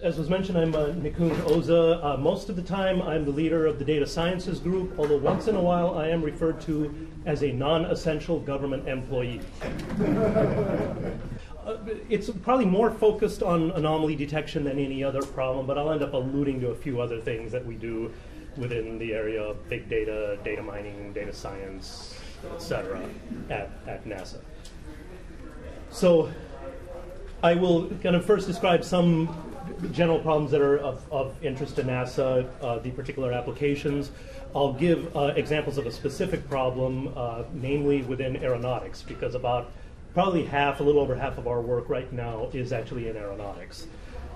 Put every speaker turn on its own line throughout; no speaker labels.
As was mentioned, I'm Nikunj Oza. Most of the time, I'm the leader of the data sciences group, although once in a while, I am referred to as a non-essential government employee. It's probably more focused on anomaly detection than any other problem, but I'll end up alluding to a few other things that we do within the area of big data, data mining, data science, etc. at NASA. So I will kind of first describe some general problems that are of interest to NASA, the particular applications. I'll give examples of a specific problem, namely within aeronautics, because about probably a little over half of our work right now is actually in aeronautics.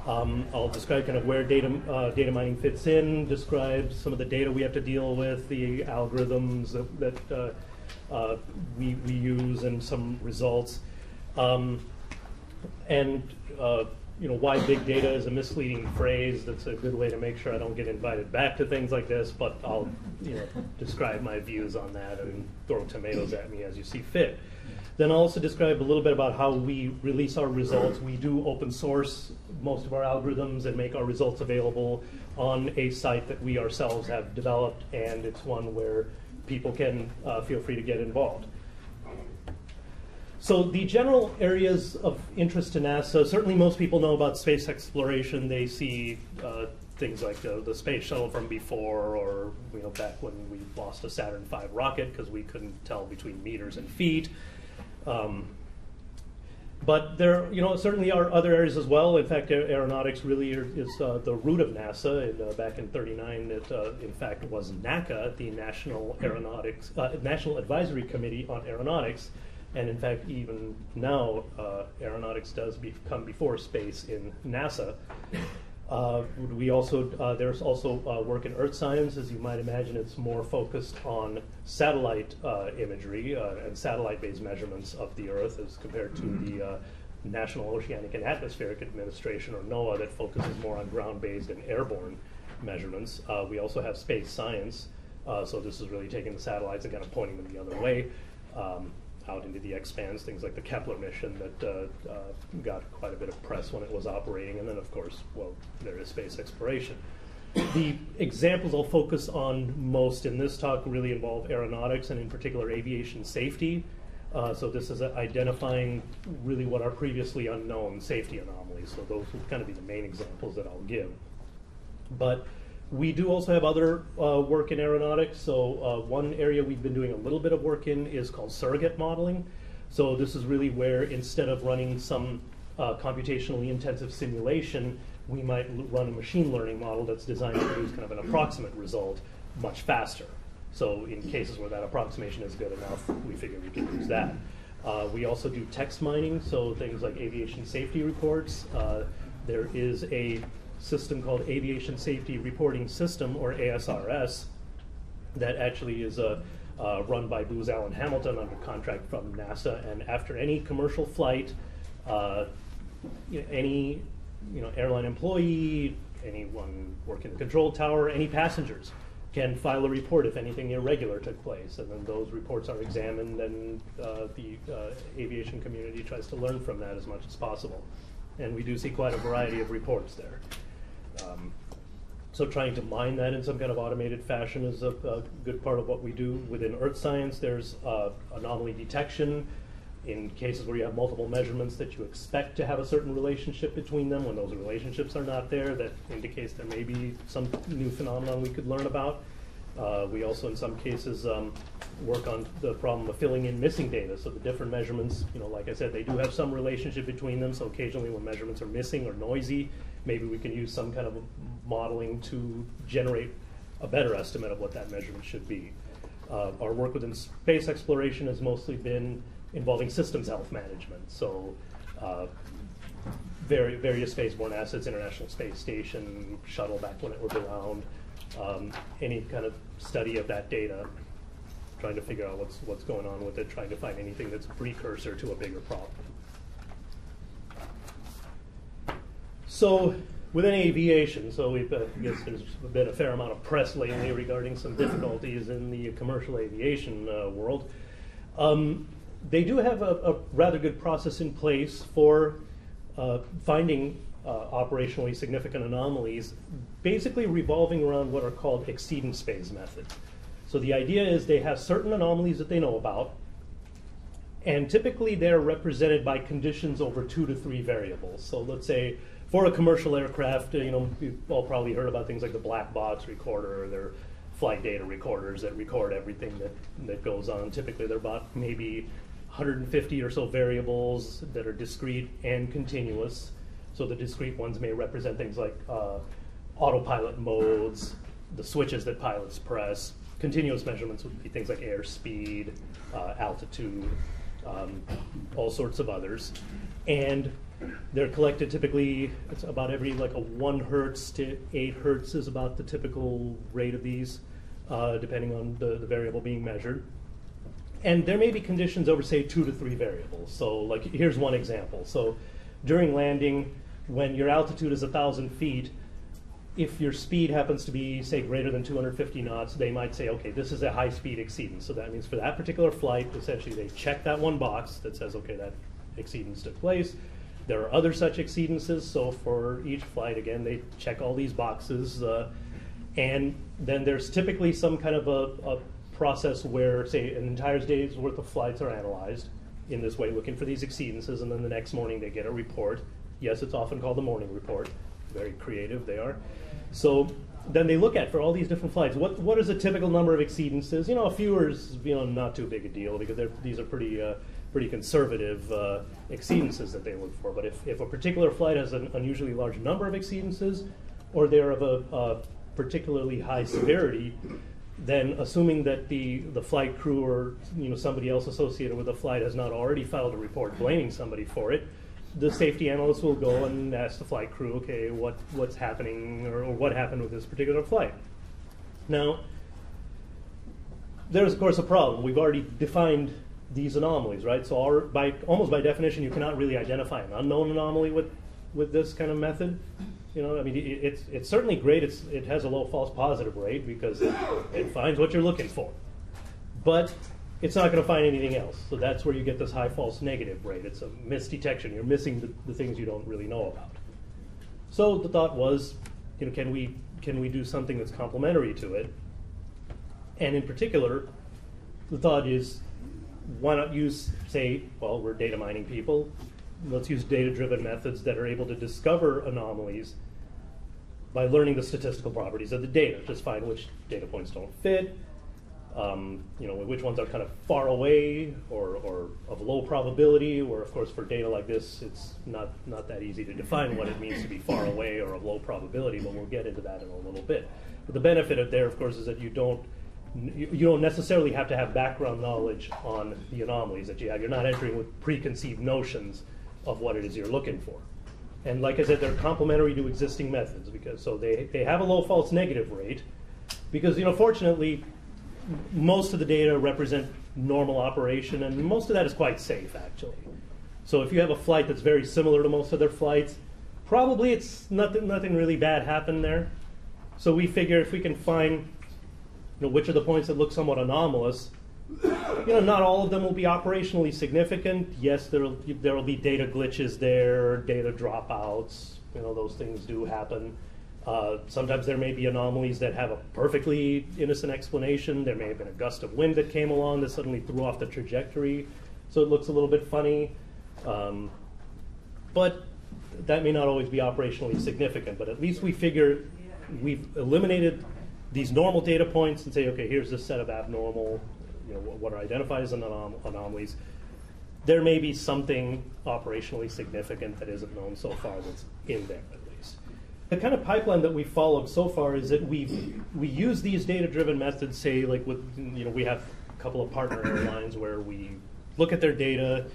I'll describe kind of where data mining fits in, describe some of the data we have to deal with, the algorithms that we use, and some results. Why big data is a misleading phrase. That's a good way to make sure I don't get invited back to things like this, but I'll describe my views on that and throw tomatoes at me as you see fit. Then I'll also describe a little bit about how we release our results. We do open source most of our algorithms and make our results available on a site that we ourselves have developed, and it's one where people can feel free to get involved. So the general areas of interest to NASA, certainly most people know about space exploration. They see things like the space shuttle from before, or back when we lost a Saturn V rocket because we couldn't tell between meters and feet. But there certainly are other areas as well. In fact, aeronautics really is the root of NASA. And, back in '39, it in fact was NACA, the National Advisory Committee on Aeronautics. And in fact, even now, aeronautics does come before space in NASA. There's also work in earth science. As you might imagine, it's more focused on satellite imagery and satellite-based measurements of the Earth as compared to the National Oceanic and Atmospheric Administration, or NOAA, that focuses more on ground-based and airborne measurements. We also have space science. So this is really taking the satellites and kind of pointing them the other way. Out into the expanse, things like the Kepler mission that got quite a bit of press when it was operating. And then, of course, there is space exploration. The examples I'll focus on most in this talk really involve aeronautics, and in particular aviation safety. So this is identifying really what are previously unknown safety anomalies. So those will kind of be the main examples that I'll give. But we do also have other work in aeronautics. So one area we've been doing a little bit of work in is called surrogate modeling. So this is really where, instead of running some computationally intensive simulation, we might run a machine learning model that's designed to produce kind of an approximate result much faster. So in cases where that approximation is good enough, we figure we can use that. We also do text mining, so things like aviation safety reports. There is a system called Aviation Safety Reporting System, or ASRS, that actually is run by Booz Allen Hamilton under contract from NASA. And after any commercial flight, any airline employee, anyone working the control tower, any passengers can file a report if anything irregular took place. And then those reports are examined, and the aviation community tries to learn from that as much as possible. And we do see quite a variety of reports there. So trying to mine that in some kind of automated fashion is a good part of what we do. Within earth science, there's anomaly detection in cases where you have multiple measurements that you expect to have a certain relationship between them. When those relationships are not there, that indicates there may be some new phenomenon we could learn about. We also, in some cases, work on the problem of filling in missing data. So the different measurements, like I said, they do have some relationship between them. So occasionally when measurements are missing or noisy, maybe we can use some kind of modeling to generate a better estimate of what that measurement should be. Our work within space exploration has mostly been involving systems health management. So various spaceborne assets, International Space Station, shuttle back when it was around, any kind of study of that data, trying to figure out what's going on with it, trying to find anything that's a precursor to a bigger problem. So within aviation, I guess there's been a fair amount of press lately regarding some difficulties in the commercial aviation world. They do have a rather good process in place for finding operationally significant anomalies, basically revolving around what are called exceedance phase methods. So the idea is they have certain anomalies that they know about, and typically they're represented by conditions over 2 to 3 variables. So let's say for a commercial aircraft, you've all probably heard about things like the black box recorder, or their flight data recorders that record everything that goes on. Typically they're about maybe 150 or so variables that are discrete and continuous. So the discrete ones may represent things like autopilot modes, the switches that pilots press. Continuous measurements would be things like airspeed, altitude, all sorts of others. And they're collected typically, it's about every like a 1 hertz to 8 hertz is about the typical rate of these, depending on the variable being measured. And there may be conditions over, say, 2 to 3 variables. So like, here's one example. So during landing, when your altitude is 1,000 feet, if your speed happens to be, say, greater than 250 knots, they might say, okay, this is a high-speed exceedance. So that means for that particular flight, essentially they check that one box that says, okay, that exceedance took place. There are other such exceedances, so for each flight, again, they check all these boxes. And then there's typically some kind of a process where, say, an entire day's worth of flights are analyzed in this way, looking for these exceedances, and then the next morning they get a report. Yes, it's often called the morning report. Very creative they are. So then they look at, for all these different flights, what is a typical number of exceedances? A few is not too big a deal, because these are pretty conservative exceedances that they look for. But if a particular flight has an unusually large number of exceedances, or they're of a particularly high severity, then assuming that the flight crew or somebody else associated with the flight has not already filed a report blaming somebody for it, the safety analyst will go and ask the flight crew, okay, what's happening, or what happened with this particular flight. Now, there's of course a problem. We've already defined these anomalies, right? So almost by definition, you cannot really identify an unknown anomaly with this kind of method. It's certainly great. It has a low false positive rate because it finds what you're looking for, but it's not going to find anything else. So that's where you get this high false negative rate. It's a misdetection. You're missing the things you don't really know about. So the thought was, can we do something that's complementary to it? And in particular, the thought is, why not use, say, well, we're data mining people. Let's use data-driven methods that are able to discover anomalies by learning the statistical properties of the data. Just find which data points don't fit, which ones are kind of far away or of low probability, or of course for data like this, it's not that easy to define what it means to be far away or of low probability, but we'll get into that in a little bit. But the benefit of there, of course, is that you don't necessarily have to have background knowledge on the anomalies that you have. You're not entering with preconceived notions of what it is you're looking for. And like I said, they're complementary to existing methods, so they have a low false negative rate, because fortunately, most of the data represent normal operation, and most of that is quite safe, actually. So if you have a flight that's very similar to most other flights, probably it's nothing really bad happened there. So we figure if we can find which are the points that look somewhat anomalous, not all of them will be operationally significant. Yes, there will be data glitches there, data dropouts. Those things do happen. Sometimes there may be anomalies that have a perfectly innocent explanation. There may have been a gust of wind that came along that suddenly threw off the trajectory, so it looks a little bit funny. But that may not always be operationally significant. But at least we figure we've eliminated these normal data points and say, okay, here's this set of abnormal, what are identified as anomalies. There may be something operationally significant that isn't known so far that's in there at least. The kind of pipeline that we followed so far is that we use these data-driven methods, say, like with, we have a couple of partner airlines where we look at their data,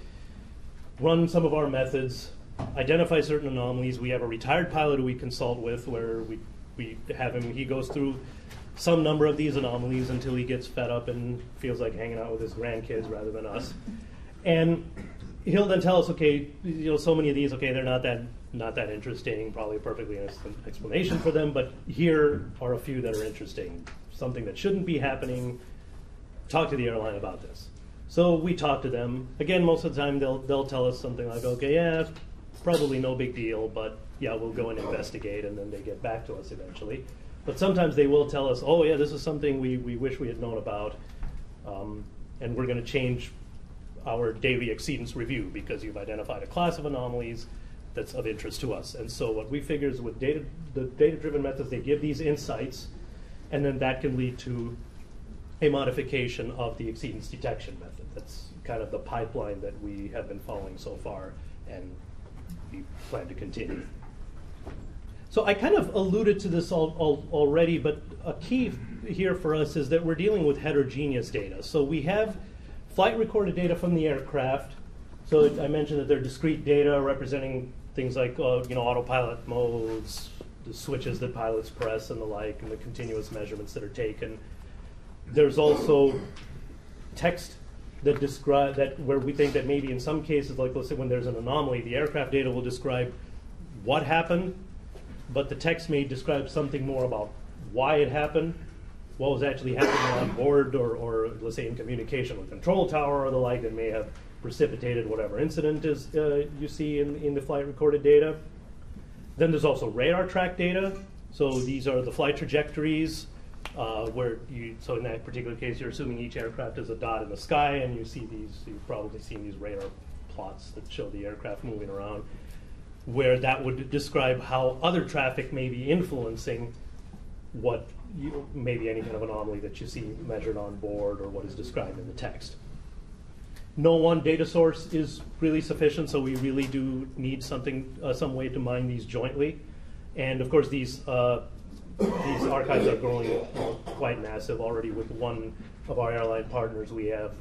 run some of our methods, identify certain anomalies. We have a retired pilot who we consult with where we have him, he goes through some number of these anomalies until he gets fed up and feels like hanging out with his grandkids rather than us. And he'll then tell us, okay, so many of these, okay, they're not that interesting, probably a perfectly innocent explanation for them, but here are a few that are interesting. Something that shouldn't be happening, talk to the airline about this. So we talk to them. Again, most of the time they'll tell us something like, okay, yeah, probably no big deal, but yeah, we'll go and investigate, and then they get back to us eventually. But sometimes they will tell us, oh yeah, this is something we wish we had known about, and we're going to change our daily exceedance review because you've identified a class of anomalies that's of interest to us. And so what we figure is with the data-driven methods, they give these insights, and then that can lead to a modification of the exceedance detection method. That's kind of the pipeline that we have been following so far, and we plan to continue. So I kind of alluded to this already, but a key here for us is that we're dealing with heterogeneous data. So we have flight recorded data from the aircraft. So I mentioned that they're discrete data representing things like autopilot modes, the switches that pilots press and the like, and the continuous measurements that are taken. There's also text that describe that where we think that maybe in some cases, like let's say when there's an anomaly, the aircraft data will describe what happened, but the text may describe something more about why it happened, what was actually happening on board, or let's say in communication with control tower or the like that may have precipitated whatever incident is you see in the flight recorded data. Then there's also radar track data. So these are the flight trajectories so in that particular case, you're assuming each aircraft is a dot in the sky, and you see these, you've probably seen these radar plots that show the aircraft moving around, where that would describe how other traffic may be influencing maybe any kind of anomaly that you see measured on board or what is described in the text. No one data source is really sufficient, so we really do need some way to mine these jointly. And of course, these archives are growing quite massive already. With one of our airline partners, we have,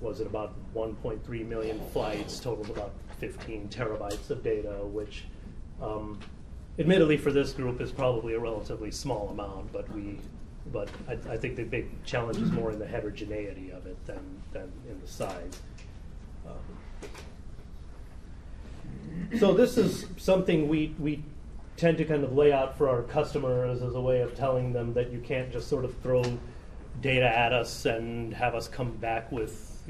was it about 1.3 million flights, totaled about 15 terabytes of data, which admittedly for this group is probably a relatively small amount, but I think the big challenge is more in the heterogeneity of it than in the size. So this is something we tend to kind of lay out for our customers as a way of telling them that you can't just sort of throw data at us and have us come back with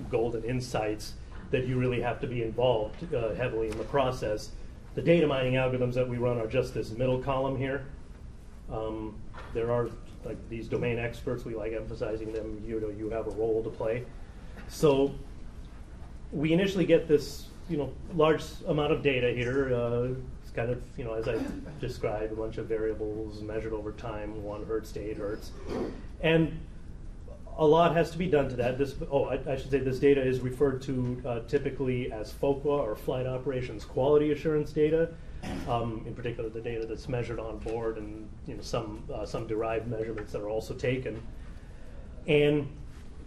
golden insights, that you really have to be involved heavily in the process. The data mining algorithms that we run are just this middle column here. There are like these domain experts, we like emphasizing them, you have a role to play. So we initially get this large amount of data here. It's kind of, as I described, a bunch of variables measured over time, 1 hertz to 8 hertz. And a lot has to be done to that. I should say this data is referred to typically as FOQA, or Flight Operations Quality Assurance data. In particular, the data that's measured on board, and some derived measurements that are also taken. And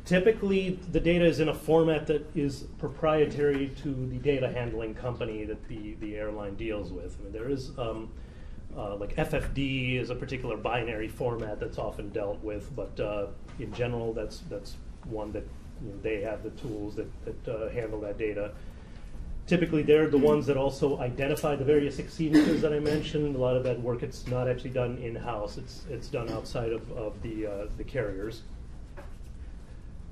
typically, the data is in a format that is proprietary to the data handling company that the airline deals with. I mean, there is like FFD is a particular binary format that's often dealt with, but in general, that's one that they have the tools that handle that data. Typically, they're the ones that also identify the various exceedances that I mentioned. A lot of that work, it's not actually done in-house. It's done outside of the carriers.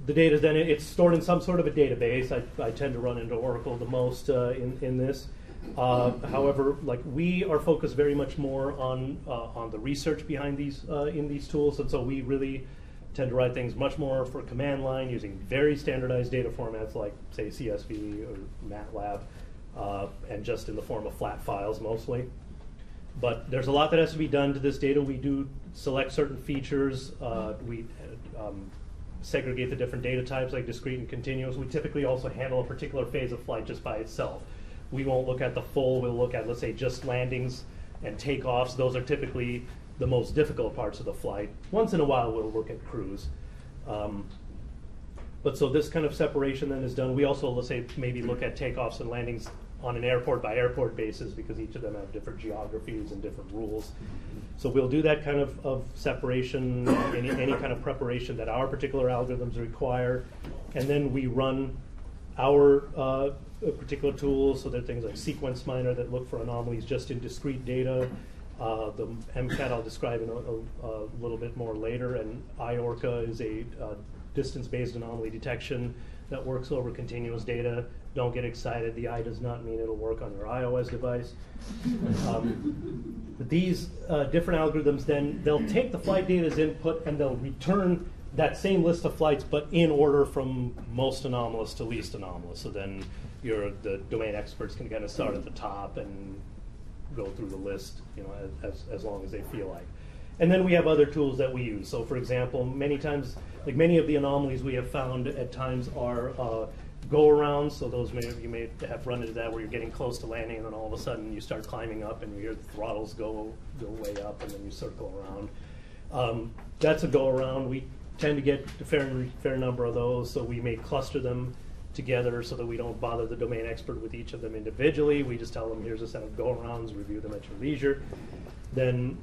The data then, it's stored in some sort of a database. I tend to run into Oracle the most in this. However, like we are focused very much more on the research behind these in these tools, and so we really tend to write things much more for command line using very standardized data formats like, say, CSV or MATLAB, and just in the form of flat files mostly. But there's a lot that has to be done to this data. We do select certain features. We segregate the different data types like discrete and continuous. We typically also handle a particular phase of flight just by itself. We won't look at the full. We'll look at, let's say, just landings and takeoffs. Those are typically the most difficult parts of the flight. Once in a while, we'll look at cruise. But so this kind of separation then is done. We also, let's say, maybe look at takeoffs and landings on an airport-by-airport basis because each of them have different geographies and different rules. So we'll do that kind of separation, any kind of preparation that our particular algorithms require. And then we run our particular tools, so there are things like Sequence Miner that look for anomalies just in discrete data. The MCAT I'll describe in a little bit more later, and IORCA is a distance-based anomaly detection that works over continuous data. don't get excited. The I does not mean it'll work on your iOS device. These different algorithms, then they'll take the flight data as input and they'll return that same list of flights, but in order from most anomalous to least anomalous. So then the domain experts can kind of start at the top and go through the list, as long as they feel like. And then we have other tools that we use. So for example, many times, like many of the anomalies we have found at times are go-arounds. So those you may have run into that where you're getting close to landing and then all of a sudden you start climbing up and you hear the throttles go way up and then you circle around. That's a go-around. We tend to get a fair number of those, so we may cluster them together so that we don't bother the domain expert with each of them individually. We just tell them, here's a set of go-arounds, review them at your leisure. Then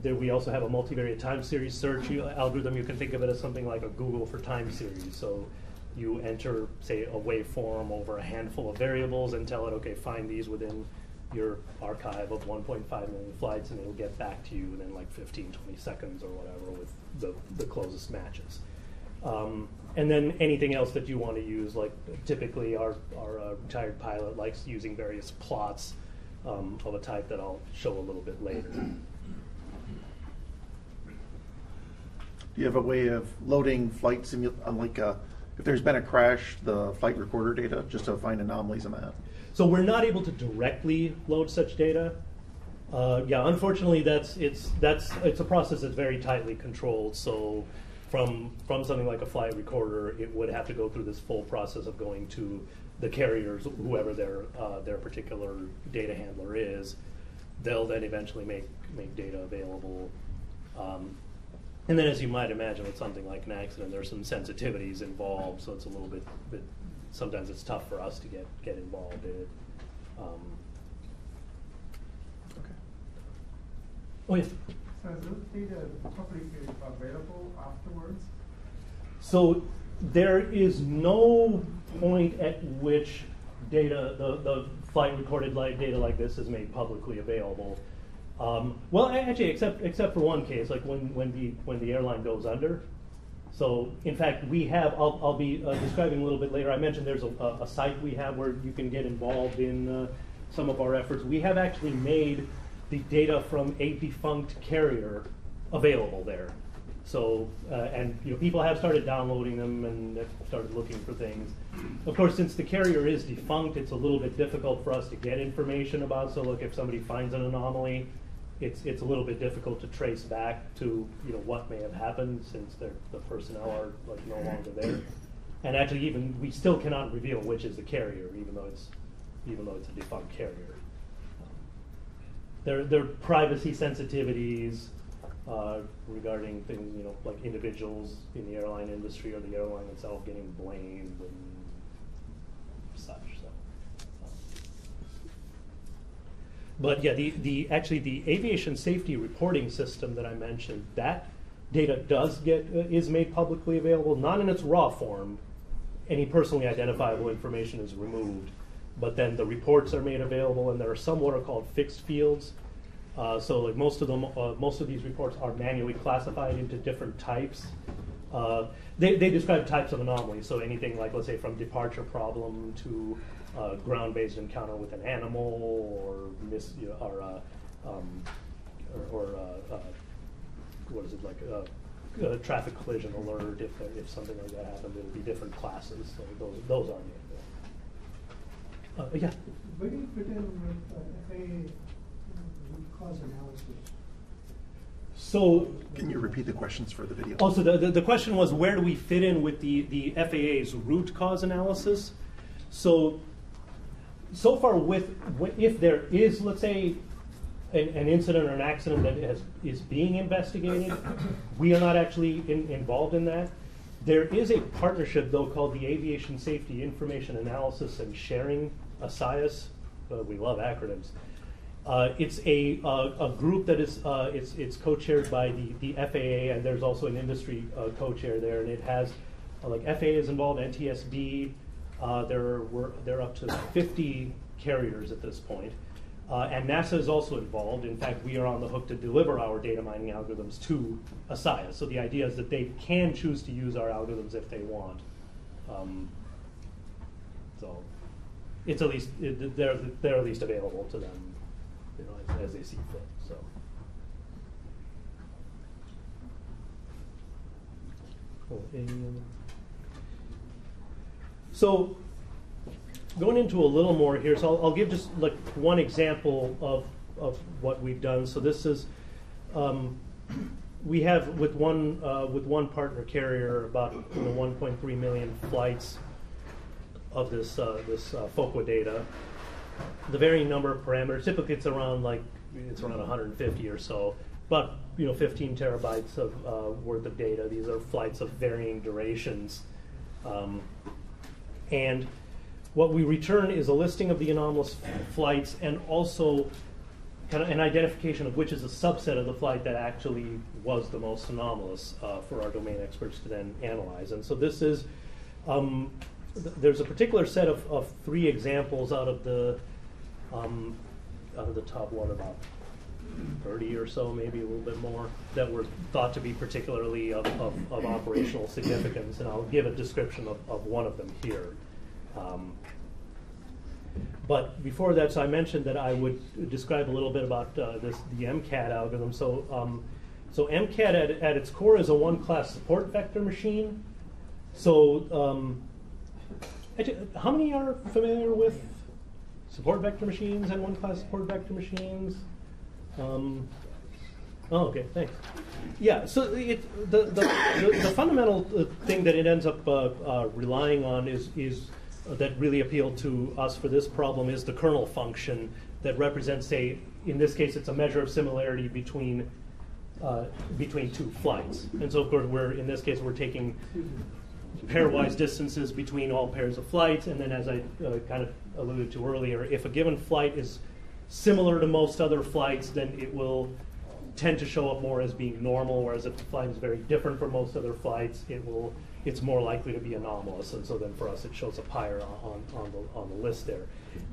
we also have a multivariate time series search algorithm. You can think of it as something like a Google for time series. So you enter, say, a waveform over a handful of variables and tell it, okay, find these within your archive of 1.5 million flights, and it'll get back to you within like 15, 20 seconds or whatever with the closest matches. And then anything else that you want to use, like typically our retired pilot likes using various plots of a type that I'll show a little bit later.
Do you have a way of loading flight if there's been a crash, the flight recorder data, just to find anomalies in that?
So we're not able to directly load such data. Yeah, unfortunately, it's a process that's very tightly controlled. So from something like a flight recorder, it would have to go through this full process of going to the carriers, whoever their particular data handler is. They'll then eventually make data available. And then, as you might imagine, with something like an accident, there's some sensitivities involved, so it's a little bit sometimes it's tough for us to get involved in it.
Okay.
Oh, yes?
So is those data publicly available afterwards?
So there is no point at which data, the flight recorded data like this is made publicly available. Well, actually, except for one case, like when the airline goes under. So, in fact, we have. I'll be describing a little bit later. I mentioned there's a site we have where you can get involved in some of our efforts. We have actually made the data from a defunct carrier available there. So, and people have started downloading them and have started looking for things. Of course, since the carrier is defunct, it's a little bit difficult for us to get information about. So, look, if somebody finds an anomaly, it's a little bit difficult to trace back to what may have happened since the personnel are no longer there. And actually, we still cannot reveal which is the carrier, even though it's a defunct carrier. There are privacy sensitivities regarding things like individuals in the airline industry or the airline itself getting blamed and such. But yeah, actually the aviation safety reporting system that I mentioned, that data is made publicly available, not in its raw form. Any personally identifiable information is removed, but then the reports are made available, and there are some what are called fixed fields. So like most of these reports are manually classified into different types. They describe types of anomalies, so anything like, let's say, from departure problem to ground-based encounter with an animal, or what is it, like a traffic collision alert. If something like that happens, it'll be different classes. So those are made. Yeah.
Where do you fit in with FAA root cause analysis?
So,
can you repeat the questions for the video?
Oh, so the question was, where do we fit in with the FAA's root cause analysis? So far, if there is, let's say, an incident or an accident that is being investigated, we are not actually involved in that. There is a partnership, though, called the Aviation Safety Information Analysis and Sharing, ASIAS. We love acronyms. It's a group that is it's co-chaired by the FAA, and there's also an industry co-chair there, and it has like FAA is involved, NTSB. They're up to 50 carriers at this point. And NASA is also involved. In fact, we are on the hook to deliver our data mining algorithms to ASIAS. So the idea is that they can choose to use our algorithms if they want. So it's at least they're at least available to them, you know, as they see fit. So. So going into a little more here, so I'll give just like one example of what we've done. So this is we have with one partner carrier about 1.3 million flights of this FOQA data. The varying number of parameters, typically it's around 150 or so, but 15 terabytes of worth of data. These are flights of varying durations, and what we return is a listing of the anomalous flights and also kind of an identification of which is a subset of the flight that actually was the most anomalous for our domain experts to then analyze. And so this is, there's a particular set of 3 examples out of the top one, about 30 or so, maybe a little bit more, that were thought to be particularly of operational significance. And I'll give a description of one of them here. But before that, so I mentioned that I would describe a little bit about the MCAD algorithm. So, MCAD at its core is a one-class support vector machine. So how many are familiar with support vector machines and one-class support vector machines? Oh, okay, thanks. Yeah, so the fundamental thing that it ends up relying on is that really appealed to us for this problem is the kernel function that represents, say, in this case, it's a measure of similarity between 2 flights. And so, of course, in this case, we're taking pairwise distances between all pairs of flights. And then, as I kind of alluded to earlier, if a given flight is similar to most other flights, then it will tend to show up more as being normal, whereas if the flight is very different from most other flights, it's more likely to be anomalous. And so then for us, it shows up higher on the list there.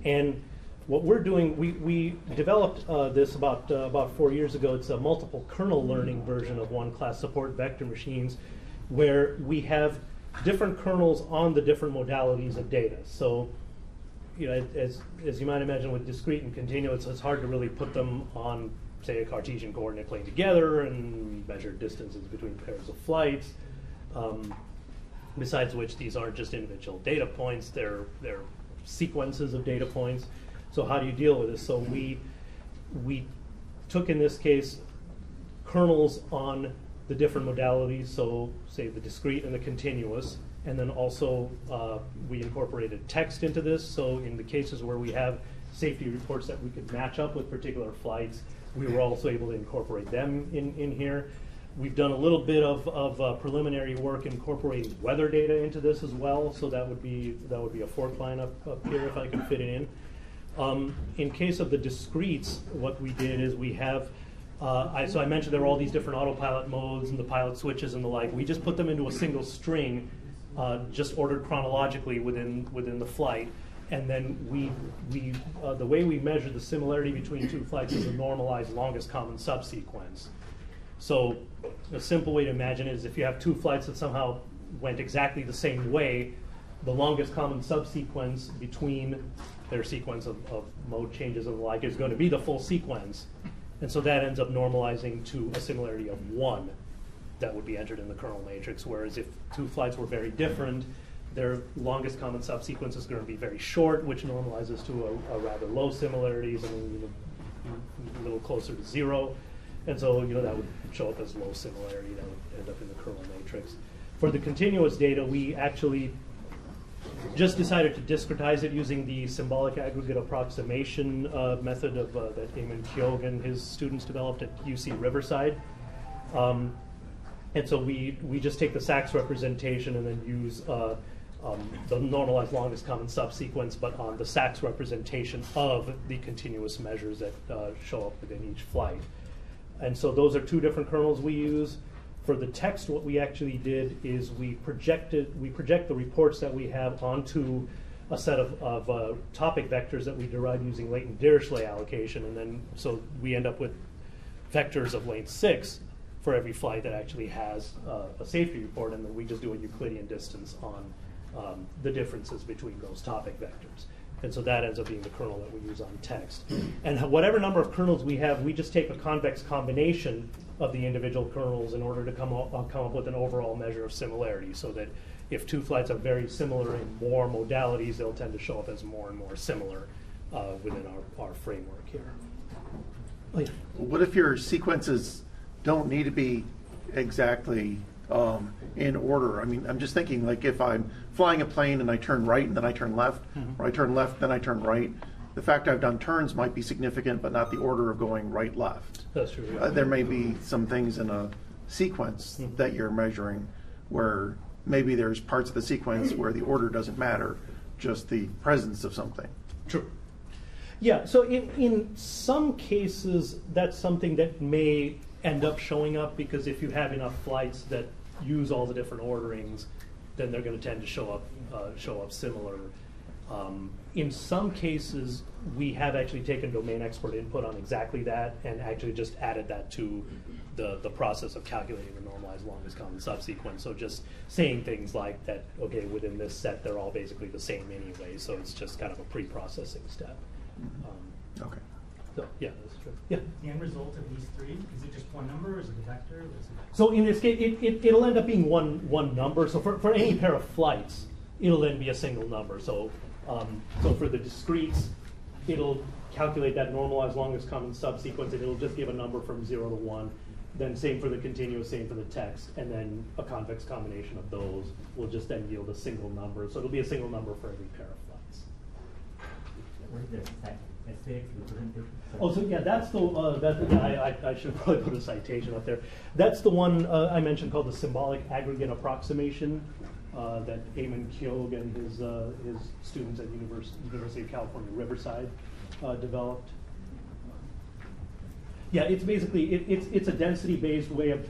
And what we're doing, we developed this about 4 years ago. It's a multiple kernel learning version of one-class support vector machines, where we have different kernels on the different modalities of data. So, as you might imagine, with discrete and continuous, it's hard to really put them on, say, a Cartesian coordinate plane together and measure distances between pairs of flights. Besides which, these aren't just individual data points, they're sequences of data points. So how do you deal with this? So we took, in this case, kernels on the different modalities, so say the discrete and the continuous, and then also we incorporated text into this. So in the cases where we have safety reports that we could match up with particular flights, we were also able to incorporate them in here. We've done a little bit of preliminary work incorporating weather data into this as well, so that would be a 4th line up here if I could fit it in. In case of the discretes, what we did is we have, so I mentioned there were all these different autopilot modes and the pilot switches and the like. We just put them into a single string, just ordered chronologically within the flight. And then the way we measure the similarity between 2 flights is a normalized longest common subsequence. So a simple way to imagine it is if you have 2 flights that somehow went exactly the same way, the longest common subsequence between their sequence of mode changes and the like is going to be the full sequence. And so that ends up normalizing to a similarity of 1 that would be entered in the kernel matrix, whereas if 2 flights were very different, their longest common subsequence is going to be very short, which normalizes to a rather low similarities and a little closer to 0. And so that would show up as low similarity. That would end up in the kernel matrix. For the continuous data, we actually just decided to discretize it using the symbolic aggregate approximation method that Ames and his students developed at UC Riverside. And so we just take the Sachs representation and then use the normalized longest common subsequence, but on the Sachs representation of the continuous measures that show up within each flight. And so those are 2 different kernels we use. For the text, what we actually did is we project the reports that we have onto a set of topic vectors that we derive using latent Dirichlet allocation, and then so we end up with vectors of length 6 for every flight that actually has a safety report, and then we just do a Euclidean distance the differences between those topic vectors. And so that ends up being the kernel that we use on text. And whatever number of kernels we have, we just take a convex combination of the individual kernels in order to come up with an overall measure of similarity, so that if two flights are very similar in more modalities, they'll tend to show up as more and more similar within our framework here. Oh, yeah.
What if your sequences don't need to be exactly in order? I mean, I'm just thinking, like, if I'm flying a plane and I turn right and then I turn left, or I turn left, then I turn right, the fact I've done turns might be significant, but not the order of going right, left.
That's true. Yeah.
There may be some things in a sequence that you're measuring where maybe there's parts of the sequence where the order doesn't matter, just the presence of something.
True. Yeah, so in some cases, that's something that may end up showing up, because if you have enough flights that use all the different orderings, then they're going to tend to show up similar. In some cases, we have actually taken domain expert input on exactly that and actually just added that to the process of calculating the normalized longest common subsequence. So just saying things like that, okay, within this set, they're all basically the same anyway, so it's just kind of a pre-processing step.
Okay.
So, yeah, that's true. Yeah.
The end result of these three, is it just one number, or is it a vector?
So in this case, it'll end up being one number. So for any pair of flights, it'll then be a single number. So so for the discretes, it'll calculate that normalized longest common subsequence, and it'll just give a number from 0 to 1. Then same for the continuous, same for the text, and then a convex combination of those will just then yield a single number. So it'll be a single number for every pair of flights.
What is the aesthetics representation?
Oh, so yeah, that's the, I should probably put a citation up there. That's the one I mentioned called the symbolic aggregate approximation that Eamon Kyoge and his students at University of California, Riverside developed. Yeah, it's basically, it's a density-based way of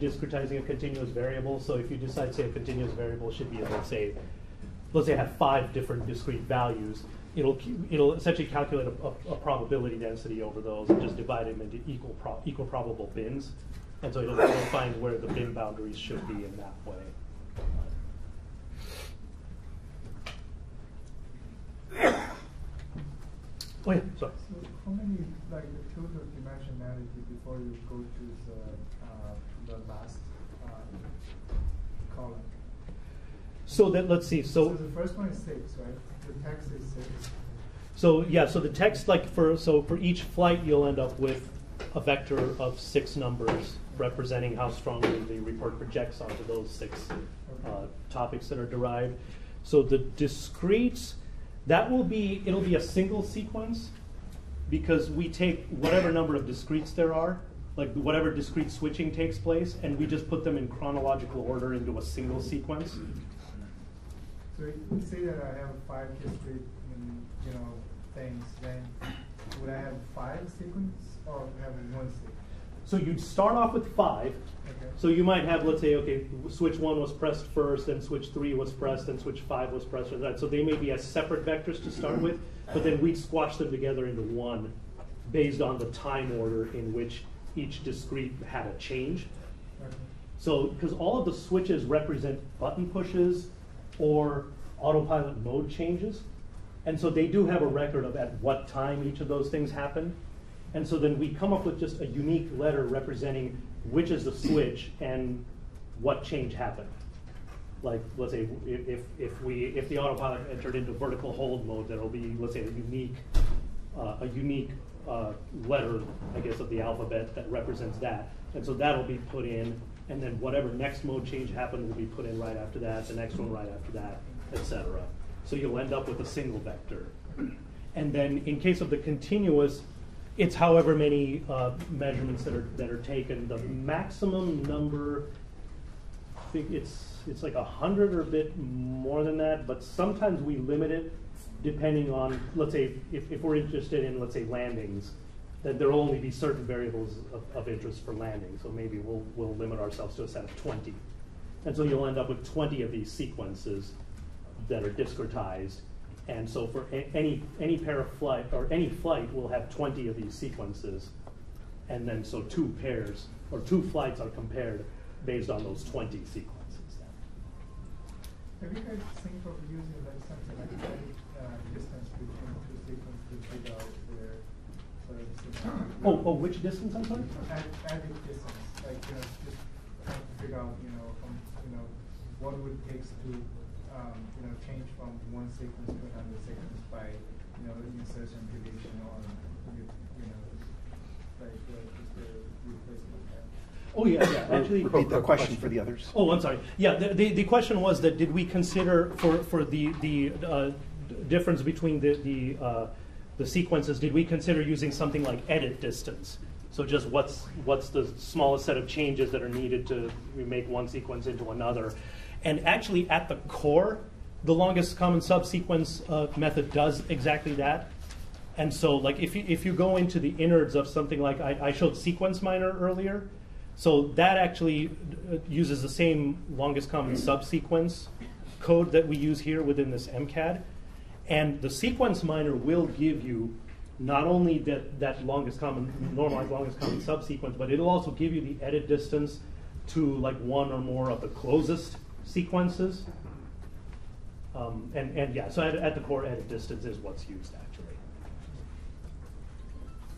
discretizing a continuous variable. So if you decide, say, a continuous variable should be, let's say have 5 different discrete values, it'll essentially calculate a probability density over those and just divide them into equal probable bins. And so it'll find where the bin boundaries should be in that way. Oh yeah, sorry.
So how many, like, the total dimensionality before you go to the last column?
So that, let's see.
So the first one is 6, right? The text is 6.
So yeah, so the text, like for each flight, you'll end up with a vector of 6 numbers representing how strongly the report projects onto those 6 topics that are derived. So the discretes, it'll be a single sequence, because we take whatever number of discretes there are, like whatever discrete switching takes place, and we just put them in chronological order into a single sequence.
So let's say that I have 5 discrete, things, then would I have 5 sequences or have 1 sequence?
So you'd start off with 5.
Okay.
So you might have, let's say, okay, switch 1 was pressed first, then switch 3 was pressed, then switch 5 was pressed, and that. So they may be as separate vectors to start with, but then we'd squash them together into one based on the time order in which each discrete had a change.
Okay.
So, because all of the switches represent button pushes or autopilot mode changes, and so they do have a record of at what time each of those things happen. And so then we come up with just a unique letter representing which is the switch and what change happened. Like, let's say if the autopilot entered into vertical hold mode, there'll be, let's say, a unique letter, I guess, of the alphabet that represents that. And so that'll be put in, and then whatever next mode change happened will be put in right after that, the next one right after that, etc. So you'll end up with a single vector. And then in case of the continuous, it's however many measurements that are taken. The maximum number, I think it's like 100 or a bit more than that, but sometimes we limit it depending on, let's say, if we're interested in, let's say, landings, then there will only be certain variables of interest for landing. So maybe we'll limit ourselves to a set of 20. And so you'll end up with 20 of these sequences that are discretized. And so for any pair of flight, or any flight will have 20 of these sequences. And then so 2 pairs, or 2 flights are compared based on those 20 sequences.
Have you guys think of using like something like distance between two sequences to figure out where sort of the system?
Oh, which distance, I'm sorry?
Added distance, like just trying to figure out what would it take to change from one sequence to another sequence by insertion, deletion, or like just the replacement.
Oh yeah. Actually,
Repeat the question for the others.
Oh, I'm sorry. Yeah, the question was that did we consider for the difference between the sequences, did we consider using something like edit distance? So just what's the smallest set of changes that are needed to make one sequence into another? And actually, at the core, the longest common subsequence method does exactly that. And so, like if you go into the innards of something like I showed sequence miner earlier. So that actually uses the same longest common subsequence code that we use here within this MCAD. And the sequence miner will give you not only that normalized longest common subsequence, but it'll also give you the edit distance to like one or more of the closest sequences. And yeah, so at the core, edit distance is what's used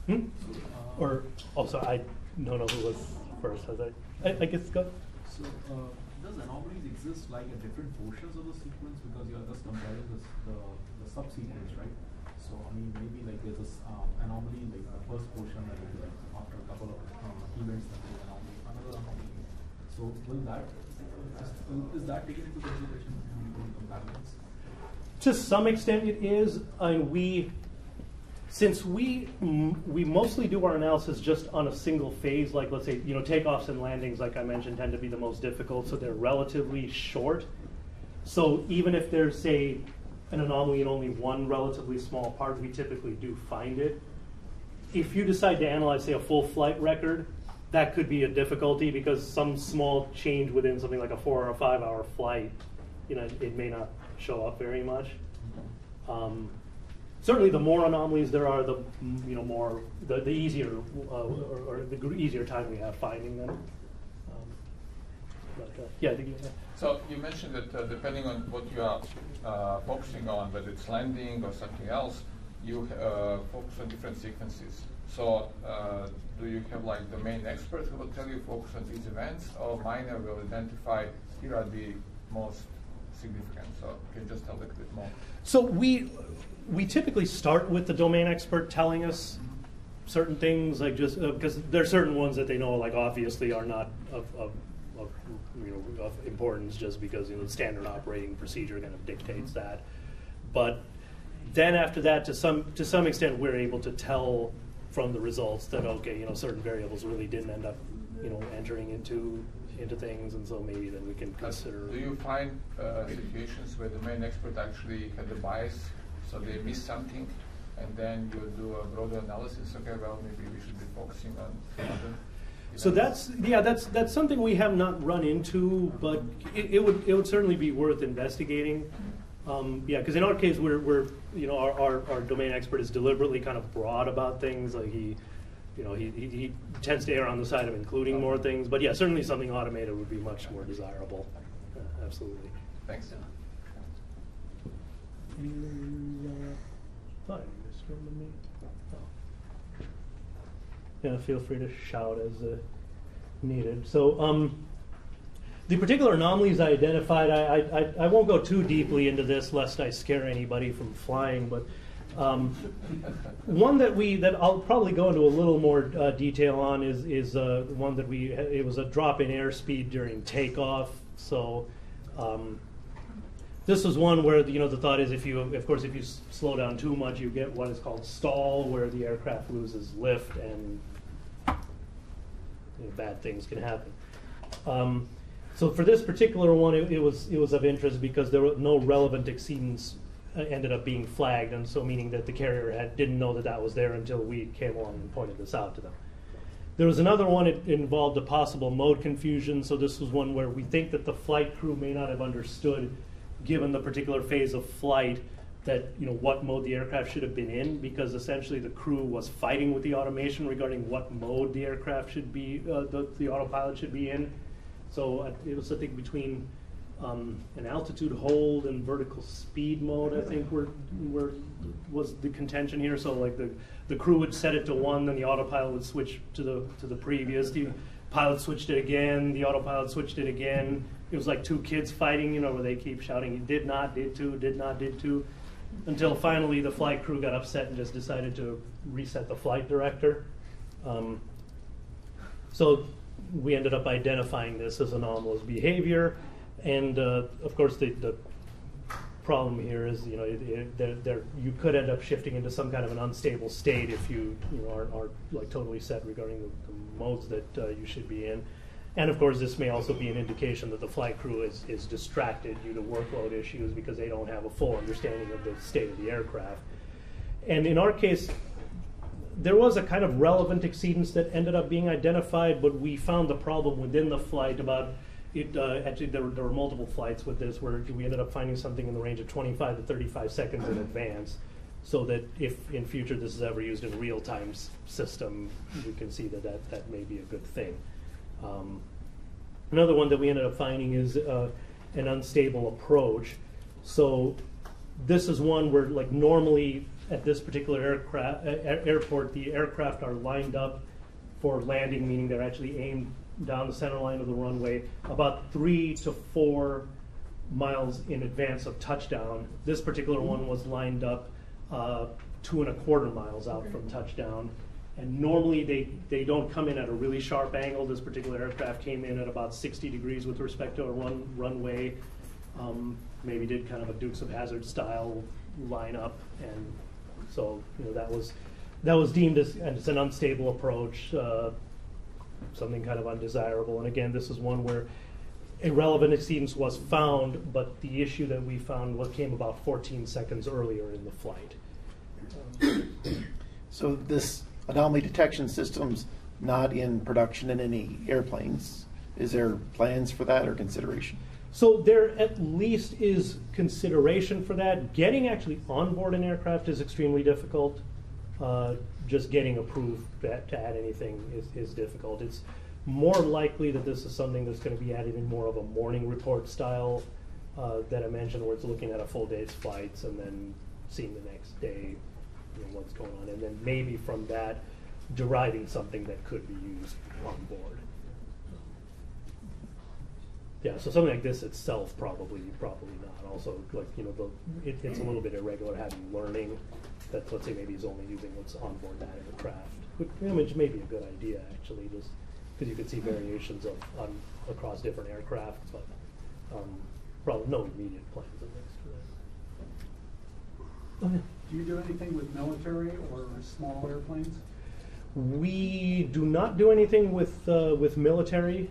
actually. So I don't know who was first. I guess go.
So does anomalies exist like at different portions of the sequence because you are just comparing the subsequence, right? So I mean maybe like there's this anomaly like the first portion that is like after a couple of events that is anomaly, another anomaly. So will that is that taken into consideration in comparisons?
To some extent, it is. Since we mostly do our analysis just on a single phase, like let's say takeoffs and landings, like I mentioned, tend to be the most difficult, so they're relatively short. So even if there's say an anomaly in only one relatively small part, we typically do find it. If you decide to analyze say a full flight record, that could be a difficulty because some small change within something like a 4 or 5 hour flight, it may not show up very much. Certainly, the more anomalies there are, the the easier or the easier time we have finding them. Yeah, I think you.
So you mentioned that depending on what you are focusing on, whether it's landing or something else, you focus on different sequences. So do you have like the main expert who will tell you focus on these events, or miner will identify here are the most significant? So can you just tell a little bit more?
So we typically start with the domain expert telling us certain things, like just because there are certain ones that they know, like obviously are not of importance, just because the standard operating procedure kind of dictates that. But then after that, to some extent, we're able to tell from the results that okay, certain variables really didn't end up entering into things, and so maybe then we can consider.
Do you find situations where the domain expert actually had a bias? So they miss something, and then you do a broader analysis. Okay, well, maybe we should be focusing on other.
So that's something we have not run into, but it would certainly be worth investigating. Because in our case, we're our domain expert is deliberately kind of broad about things. Like he tends to err on the side of including more things. But yeah, certainly something automated would be much more desirable. Absolutely.
Thanks.
Fine, yeah, feel free to shout as needed. So the particular anomalies I identified, I won't go too deeply into this lest I scare anybody from flying, but one that I'll probably go into a little more detail on is one that it was a drop in airspeed during takeoff. So this was one where the thought is if you slow down too much, you get what is called stall, where the aircraft loses lift and bad things can happen. So for this particular one, it was of interest because there were no relevant exceedance ended up being flagged, and so meaning that the carrier didn't know that was there until we came along and pointed this out to them. There was another one, it involved a possible mode confusion. So this was one where we think that the flight crew may not have understood, given the particular phase of flight, that what mode the aircraft should have been in, because essentially the crew was fighting with the automation regarding what mode the aircraft should be, the autopilot should be in. So it was something between an altitude hold and vertical speed mode, I think, was the contention here. So like the crew would set it to 1, then the autopilot would switch to the previous. The pilot switched it again. The autopilot switched it again. It was like two kids fighting, where they keep shouting, did not, did to, did not, did to, until finally the flight crew got upset and just decided to reset the flight director. So we ended up identifying this as anomalous behavior. And of course, the problem here is, you could end up shifting into some kind of an unstable state if you, aren't like totally set regarding the modes that you should be in. And of course, this may also be an indication that the flight crew is distracted due to workload issues because they don't have a full understanding of the state of the aircraft. And in our case, there was a kind of relevant exceedance that ended up being identified, but we found the problem within the flight about it. Actually, there were multiple flights with this where we ended up finding something in the range of 25 to 35 seconds in advance, so that if in future this is ever used in a real-time system, we can see that may be a good thing. Another one that we ended up finding is an unstable approach. So this is one where, like, normally at this particular airport, the aircraft are lined up for landing, meaning they're actually aimed down the center line of the runway about 3 to 4 miles in advance of touchdown. This particular one was lined up 2¼ miles out from touchdown. And normally they don't come in at a really sharp angle. This particular aircraft came in at about 60 degrees with respect to a runway. Maybe did kind of a Dukes of Hazzard style lineup, and so that was deemed as an unstable approach, something kind of undesirable. And again, this is one where irrelevant exceedance was found, but the issue that we found came about 14 seconds earlier in the flight.
So this anomaly detection system's not in production in any airplanes. Is there plans for that or consideration?
So there at least is consideration for that. Getting actually on board an aircraft is extremely difficult. Just getting approved to add anything is difficult. It's more likely that this is something that's going to be added in more of a morning report style that I mentioned, where it's looking at a full day's flights and then seeing the next day what's going on, and then maybe from that deriving something that could be used on board. Yeah, so something like this itself probably not. Also, like it's a little bit irregular having learning that, let's say, maybe is only using what's on board that aircraft, which may be a good idea actually, just because you could see variations across different aircraft, but probably no immediate plans in this for that. Oh, yeah.
Do you do anything with military or small airplanes?
We do not do anything with military.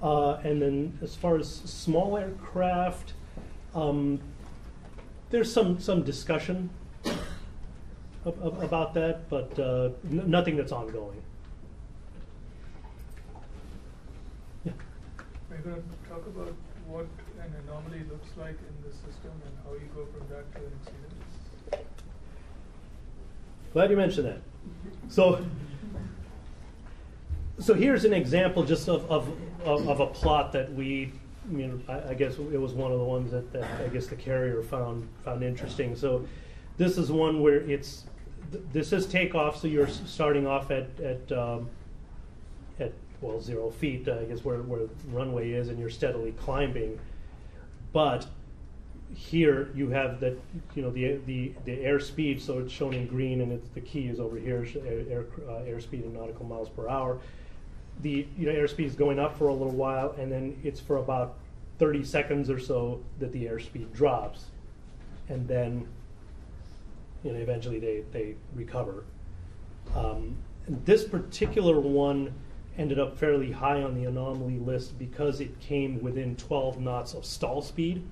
And then as far as small aircraft, there's some discussion about that, but nothing that's ongoing. Yeah.
Are you going to talk about what an anomaly looks like in the system and how you go from that to an exceedance?
Glad you mentioned that. So here's an example just of a plot that I guess it was one of the ones that I guess the carrier found interesting. So this is one where this is takeoff, so you're starting off at 0 feet, I guess where the runway is, and you're steadily climbing. But here you have that the airspeed, so it's shown in green, and the key is over here, airspeed in nautical miles per hour. The airspeed is going up for a little while, and then it's for about 30 seconds or so that the airspeed drops, and then eventually they recover. This particular one ended up fairly high on the anomaly list because it came within 12 knots of stall speed.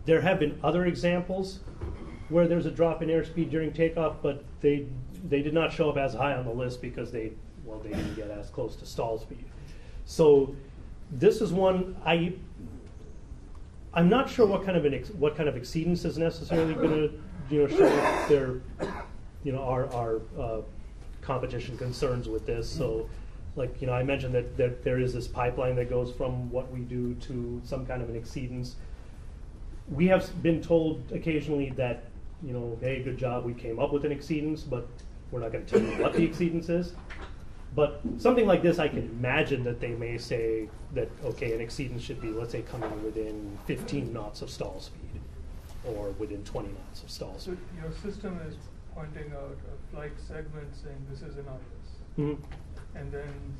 There have been other examples where there's a drop in airspeed during takeoff, but they did not show up as high on the list because they didn't get as close to stall speed. So this is one I'm not sure what kind of exceedance is necessarily going to show up there. Our competition concerns with this. So like, I mentioned that there is this pipeline that goes from what we do to some kind of an exceedance. We have been told occasionally that, hey, good job, we came up with an exceedance, but we're not going to tell you what the exceedance is. But something like this, I can imagine that they may say that, okay, an exceedance should be, let's say, coming within 15 knots of stall speed, or within 20 knots of stall
So
speed.
your system is pointing out a flight segment saying this is anomalous.
Mm-hmm.
And then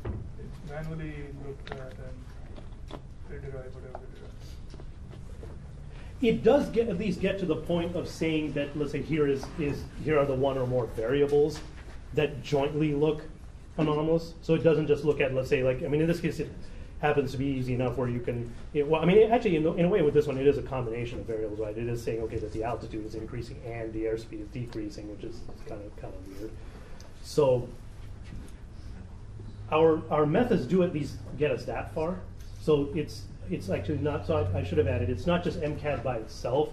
it's manually looked at and they derive whatever they derive.
It does at least get to the point of saying that, let's say, here are the one or more variables that jointly look anomalous. So it doesn't just look at, let's say, like, in this case, it happens to be easy enough where you can, actually, in a way with this one, it is a combination of variables, right? It is saying, okay, that the altitude is increasing and the airspeed is decreasing, which is kind of weird. So our methods do at least get us that far. So it's actually not, so I should have added, it's not just MCAD by itself.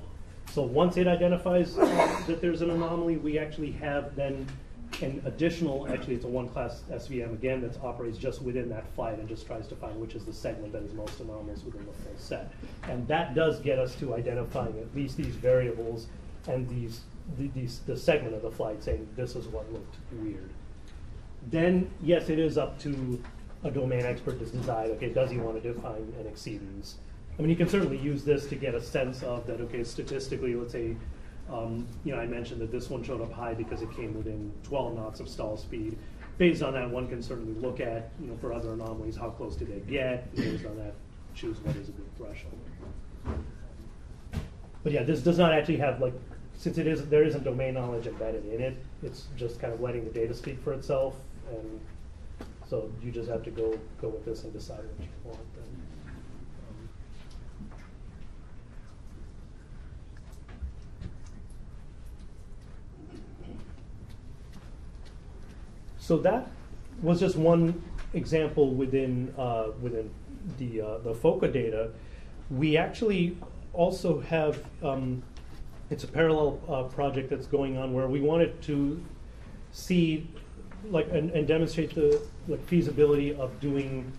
So once it identifies that there's an anomaly, we actually have then an additional, actually it's a one-class SVM again that operates just within that flight and just tries to find which is the segment that is most anomalous within the full set. And that does get us to identifying at least these variables and the segment of the flight saying this is what looked weird. Then, yes, it is up to a domain expert to decide, okay, does he want to define an exceedance? You can certainly use this to get a sense of that, okay, statistically, let's say, I mentioned that this one showed up high because it came within 12 knots of stall speed. Based on that, one can certainly look at, for other anomalies, how close do they get? Based on that, choose what is a good threshold. But yeah, this does not actually have, like, since there isn't domain knowledge embedded in it, it's just kind of letting the data speak for itself. And so you just have to go with this and decide what you want. So that was just one example within the FOCA data. We actually also have it's a parallel project that's going on where we wanted to see and demonstrate the feasibility of doing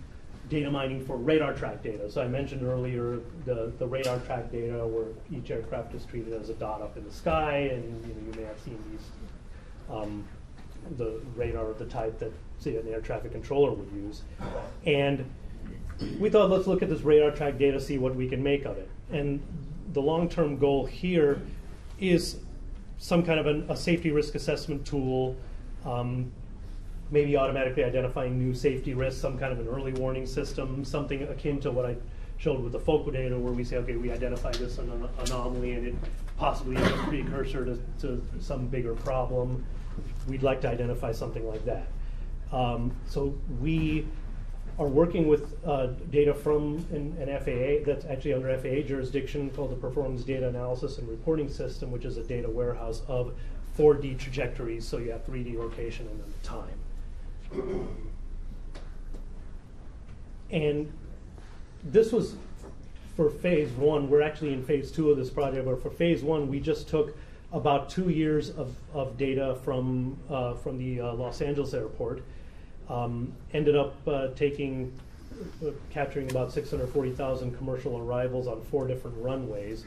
data mining for radar track data. So I mentioned earlier the radar track data where each aircraft is treated as a dot up in the sky, and you may have seen these the radar of the type that, say, an air traffic controller would use. And we thought, let's look at this radar track data, see what we can make of it. And the long-term goal here is some kind of a safety risk assessment tool, maybe automatically identifying new safety risks, some kind of an early warning system, something akin to what I showed with the FOCA data, where we say, okay, we identify this anomaly and it possibly is a precursor to some bigger problem. We'd like to identify something like that. So we are working with data from an FAA that's actually under FAA jurisdiction called the Performance Data Analysis and Reporting System, which is a data warehouse of 4D trajectories, so you have 3D location and then time. And this was for phase one. We're actually in phase two of this project, but for phase one, we just took about 2 years of data from the Los Angeles airport. Ended up capturing about 640,000 commercial arrivals on 4 different runways.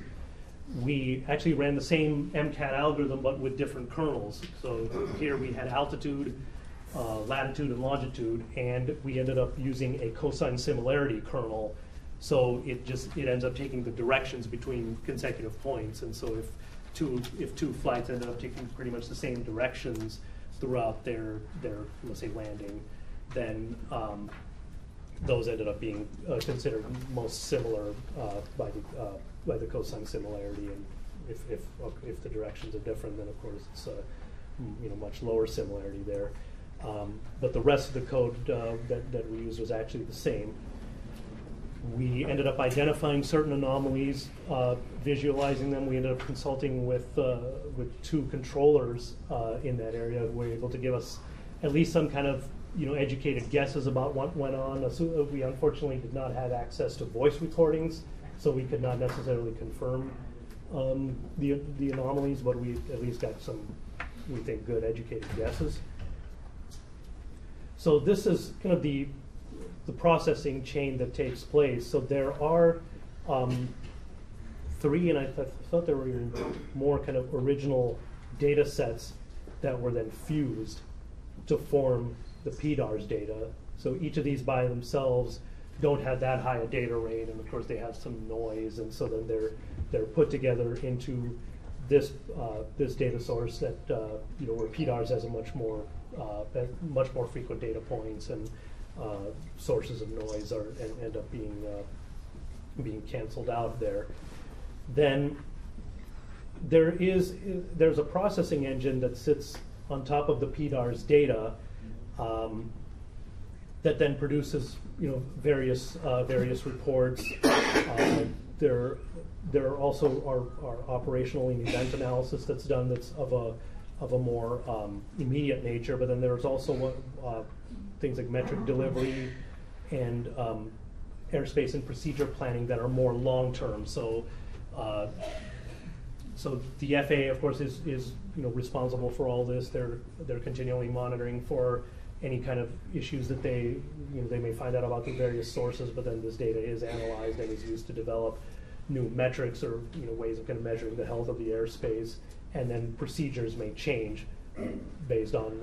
We actually ran the same MCAD algorithm, but with different kernels. So here we had altitude, latitude, and longitude, and we ended up using a cosine similarity kernel. So it ends up taking the directions between consecutive points. And so if two flights ended up taking pretty much the same directions throughout their let's say landing, then those ended up being considered most similar by the cosine similarity. And if the directions are different, then of course it's much lower similarity there. But the rest of the code that we used was actually the same. We ended up identifying certain anomalies, visualizing them. We ended up consulting with 2 controllers in that area who were able to give us at least some kind of educated guesses about what went on. So we unfortunately did not have access to voice recordings, so we could not necessarily confirm the anomalies, but we at least got some, we think, good educated guesses. So this is kind of the processing chain that takes place. So there are 3, and I thought there were even more kind of original data sets that were then fused to form the PDARS data. So each of these by themselves don't have that high a data rate, and of course they have some noise, and so then they're put together into this this data source that where PDARS has a much more frequent data points, and sources of noise end up being canceled out there. Then there's a processing engine that sits on top of the PDARS data that then produces various reports. There also are operational and event analysis that's done that's of a more immediate nature. But then there's also things like metric delivery and airspace and procedure planning that are more long term. So the FAA, of course, is responsible for all this. They're continually monitoring for any kind of issues that they may find out about the various sources. But then this data is analyzed and is used to develop new metrics or ways of kind of measuring the health of the airspace. And then procedures may change based on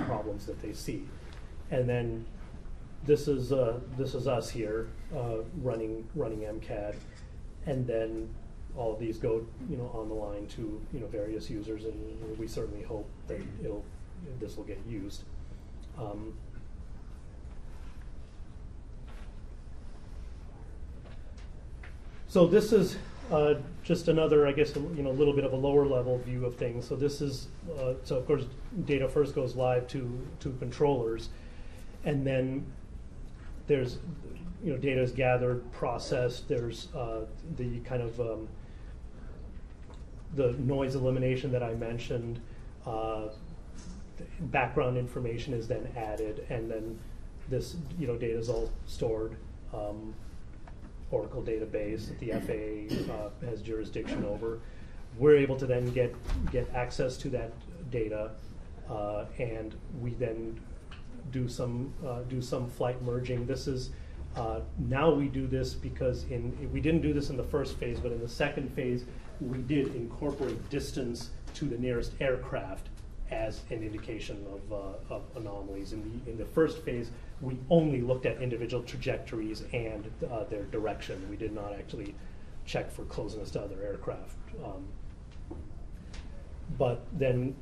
problems that they see. And then this is us here running MCAD, and then all of these go on the line to various users, and we certainly hope that this will get used. So this is just another, I guess, a little bit of a lower level view of things. So this is so of course data first goes live to controllers, and then there's data is gathered, processed. There's the kind of the noise elimination that I mentioned. Background information is then added, and then this data is all stored. Oracle database that the FAA has jurisdiction over. We're able to then get access to that data, and we then do some flight merging. This is now we do this because we didn't do this in the first phase, but in the second phase we did incorporate distance to the nearest aircraft as an indication of anomalies. In the first phase, we only looked at individual trajectories and their direction. We did not actually check for closeness to other aircraft. But then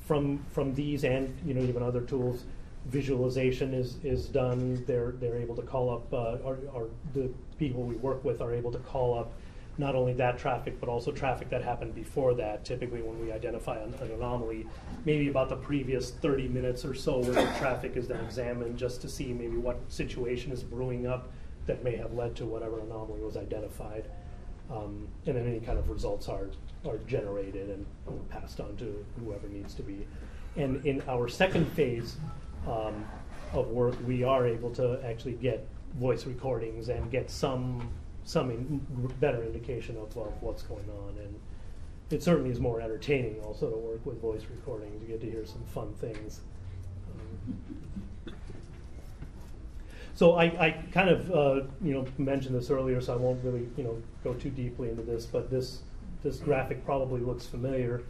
from these and even other tools, visualization is done. They're able to call up, or the people we work with are able to call up not only that traffic, but also traffic that happened before that. Typically when we identify an anomaly, maybe about the previous 30 minutes or so where the traffic is then examined just to see maybe what situation is brewing up that may have led to whatever anomaly was identified. And then any kind of results are generated and passed on to whoever needs to be. And in our second phase of work, we are able to actually get voice recordings and get some better indication of what's going on. And it certainly is more entertaining also to work with voice recordings. You get to hear some fun things. So I kind of mentioned this earlier, so I won't really go too deeply into this. But this graphic probably looks familiar.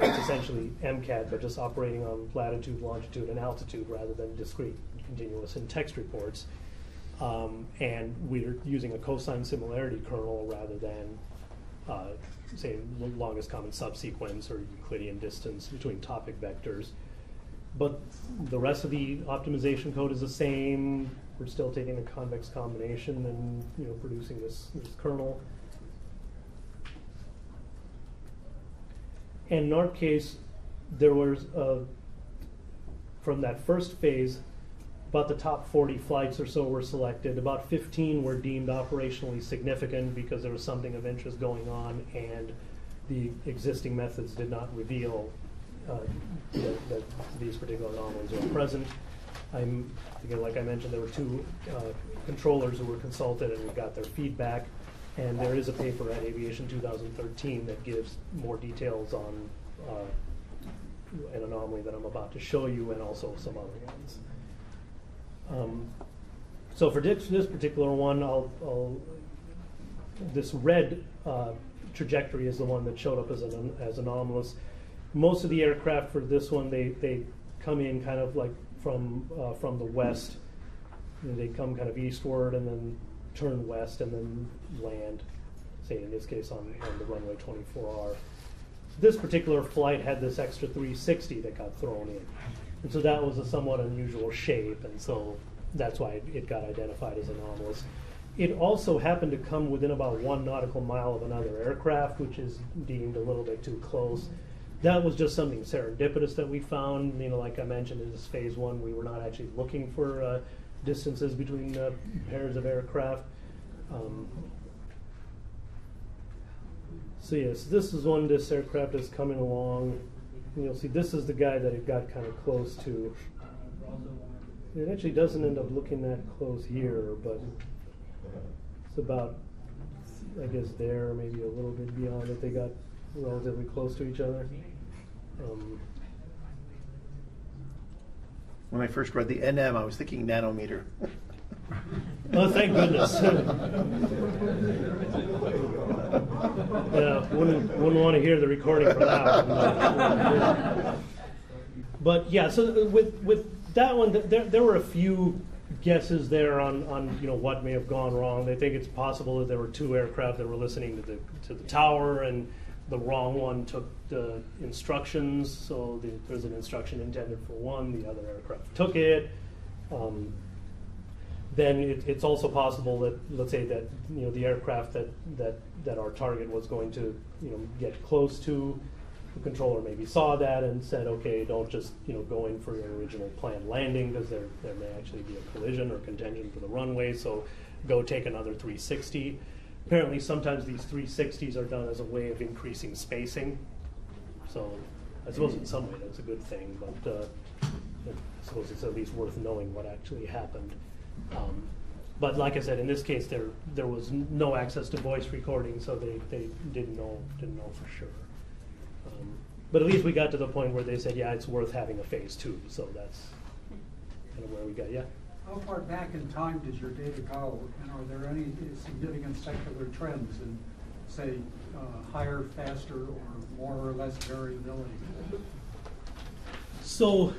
It's essentially MCAD, but just operating on latitude, longitude, and altitude rather than discrete, continuous, and text reports. And we're using a cosine similarity kernel rather than, say, longest common subsequence or Euclidean distance between topic vectors. But the rest of the optimization code is the same. We're still taking a convex combination and producing this kernel. And in our case, there was, from that first phase, about the top 40 flights or so were selected. About 15 were deemed operationally significant because there was something of interest going on, and the existing methods did not reveal that these particular anomalies were present. Again, like I mentioned, there were 2 controllers who were consulted, and we got their feedback. And there is a paper at Aviation 2013 that gives more details on an anomaly that I'm about to show you, and also some other ones. So for this particular one, this red trajectory is the one that showed up as anomalous. Most of the aircraft for this one, they come in kind of like from the west. And they come kind of eastward and then turn west and then land, say in this case on the runway 24R. This particular flight had this extra 360 that got thrown in. And so that was a somewhat unusual shape, and so that's why it got identified as anomalous. It also happened to come within about 1 nautical mile of another aircraft, which is deemed a little bit too close. That was just something serendipitous that we found. You know, like I mentioned in this phase 1, we were not actually looking for distances between pairs of aircraft. So yes, this is one this aircraft is coming along. And you'll see this is the guy that it got kind of close to. It actually doesn't end up looking that close here, but it's about, I guess, there, maybe a little bit beyond it. They got relatively close to each other.
When I first read the NM, I was thinking nanometer.
Oh, thank goodness. Yeah, wouldn't want to hear the recording for that one. But yeah, so with that one, there were a few guesses there on what may have gone wrong. They think it's possible that there were 2 aircraft that were listening to the tower, and the wrong one took the instructions. So there's an instruction intended for one, the other aircraft took it. Then it's also possible that, let's say that the aircraft that our target was going to get close to, the controller maybe saw that and said, okay, don't just go in for your original planned landing, because there may actually be a collision or contention for the runway, so go take another 360. Apparently sometimes these 360s are done as a way of increasing spacing, so I suppose in some way that's a good thing, but I suppose it's at least worth knowing what actually happened. But like I said, in this case, there was no access to voice recording, so they didn't know for sure. But at least we got to the point where they said, yeah, it's worth having a phase 2. So that's kind of where we got. Yeah.
How far back in time does your data go, and are there any significant secular trends in, say, higher, faster, or more or less variability?
So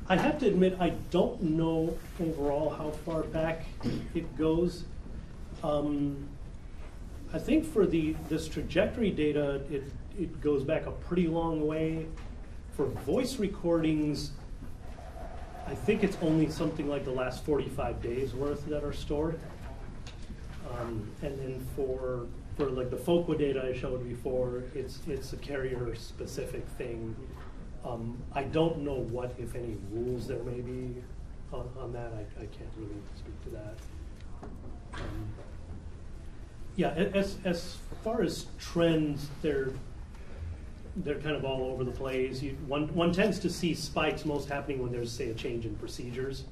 I have to admit, I don't know overall how far back it goes. I think for this trajectory data, it goes back a pretty long way. For voice recordings, I think it's only something like the last 45 days worth that are stored. And then for like the FOQA data I showed before, it's a carrier specific thing. I don't know what, if any, rules there may be on that. I can't really speak to that. Yeah, as far as trends, they're kind of all over the place. One tends to see spikes most happening when there's, say, a change in procedures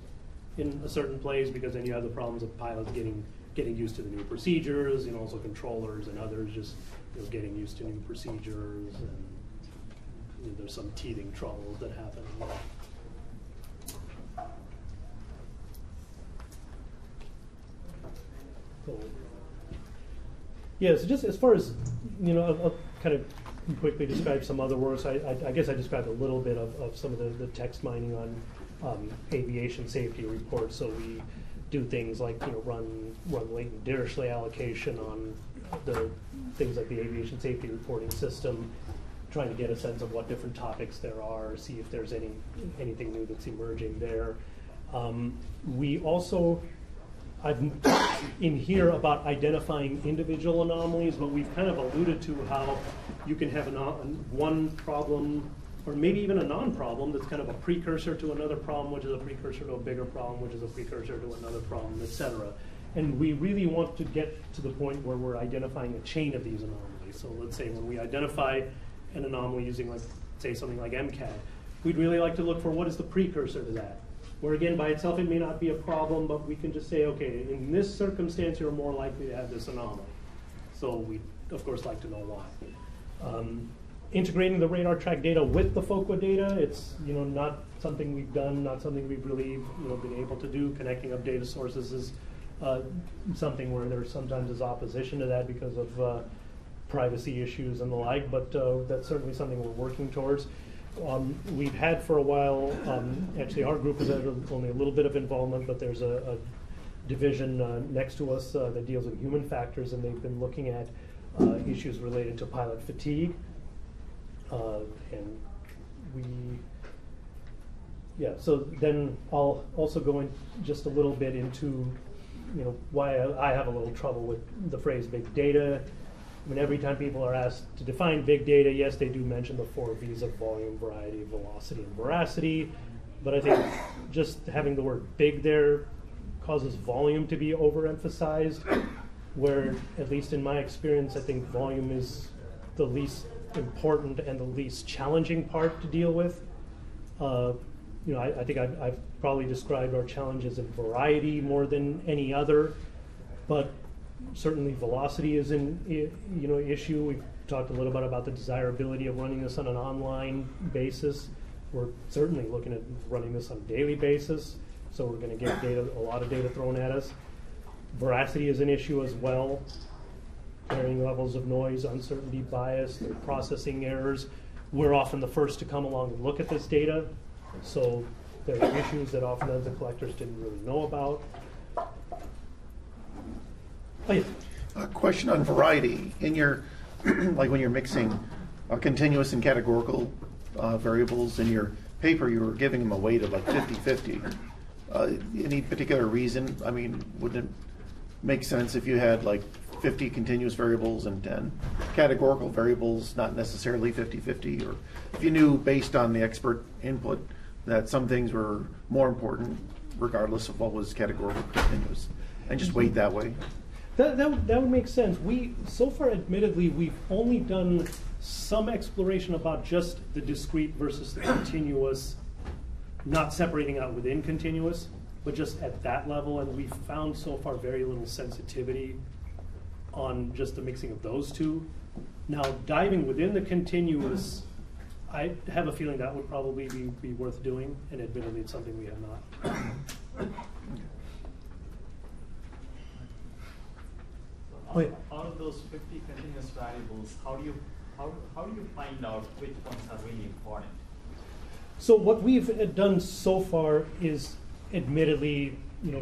in a certain place, because then you have the problems of pilots getting used to the new procedures, also controllers and others just getting used to new procedures, and there's some teething troubles that happen. Cool. Yeah, so just as far as, I'll kind of quickly describe some other works. I guess I described a little bit of some of the text mining on aviation safety reports. So we do things like run latent Dirichlet allocation on the things like the aviation safety reporting system, trying to get a sense of what different topics there are, see if there's anything new that's emerging there. We also, I've in here about identifying individual anomalies, but we've kind of alluded to how you can have one problem, or maybe even a non-problem, that's kind of a precursor to another problem, which is a precursor to a bigger problem, which is a precursor to another problem, etc. And we really want to get to the point where we're identifying a chain of these anomalies. So let's say when we identify an anomaly using, like, say, something like MCAD, we'd really like to look for what is the precursor to that. Where again, by itself, it may not be a problem, but we can just say, okay, in this circumstance, you're more likely to have this anomaly. So we, of course, like to know why. integrating the radar track data with the FOQA data, it's not something we've done, not something we've really been able to do. Connecting up data sources is something where there sometimes is opposition to that because of privacy issues and the like, but that's certainly something we're working towards. We've had for a while, actually our group has had only a little bit of involvement, but there's a division next to us that deals with human factors, and they've been looking at issues related to pilot fatigue. And so then I'll also go in just a little bit into why I have a little trouble with the phrase big data. I mean, every time people are asked to define big data, yes, they do mention the 4 V's of volume, variety, velocity, and veracity. But I think just having the word big there causes volume to be overemphasized, where, at least in my experience, I think volume is the least important and the least challenging part to deal with. I think I've probably described our challenges in variety more than any other, but certainly velocity is an issue. We've talked a little bit about the desirability of running this on an online basis. We're certainly looking at running this on a daily basis, so we're going to get a lot of data thrown at us. Veracity is an issue as well. Varying levels of noise, uncertainty, bias, processing errors. We're often the first to come along and look at this data, so there are issues that often the collectors didn't really know about. Oh, yeah.
A question on variety. In your, like when you're mixing continuous and categorical variables in your paper, you were giving them a weight of like 50-50. Any particular reason? I mean, wouldn't it make sense if you had like 50 continuous variables and 10 categorical variables, not necessarily 50-50, or if you knew based on the expert input that some things were more important regardless of what was categorical or continuous, and just weight that way?
That would make sense. So far, admittedly, we've only done some exploration about just the discrete versus the continuous, not separating out within continuous, but just at that level, and we've found so far very little sensitivity on just the mixing of those two. Now, diving within the continuous, I have a feeling that would probably be worth doing, and admittedly, it's something we have not. Oh, yeah.
Out of those 50 continuous variables, how do you find out which ones are really important?
So what we've done so far is, admittedly,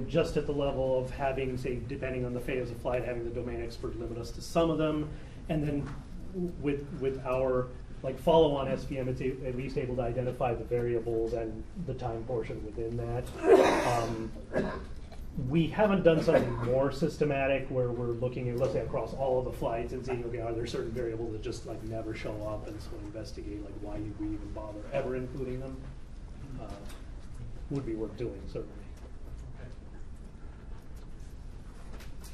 just at the level of having, say, depending on the phase of flight, having the domain expert limit us to some of them, and then with our follow-on SVM, it's at least able to identify the variables and the time portion within that. We haven't done something more systematic where we're looking at, let's say, across all of the flights and seeing, okay, are there certain variables that just never show up, and so investigate why did we even bother ever including them? Would be worth doing, certainly.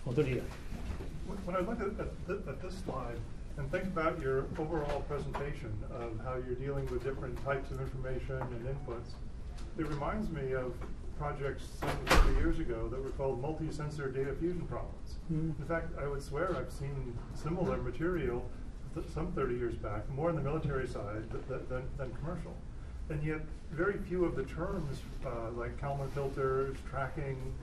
Well, there you go.
When I look at this slide and think about your overall presentation of how you're dealing with different types of information and inputs, it reminds me of projects some 30 years ago that were called multi-sensor data fusion problems. In fact, I would swear I've seen similar material some 30 years back, more on the military side than commercial. And yet, very few of the terms like Kalman filters, tracking,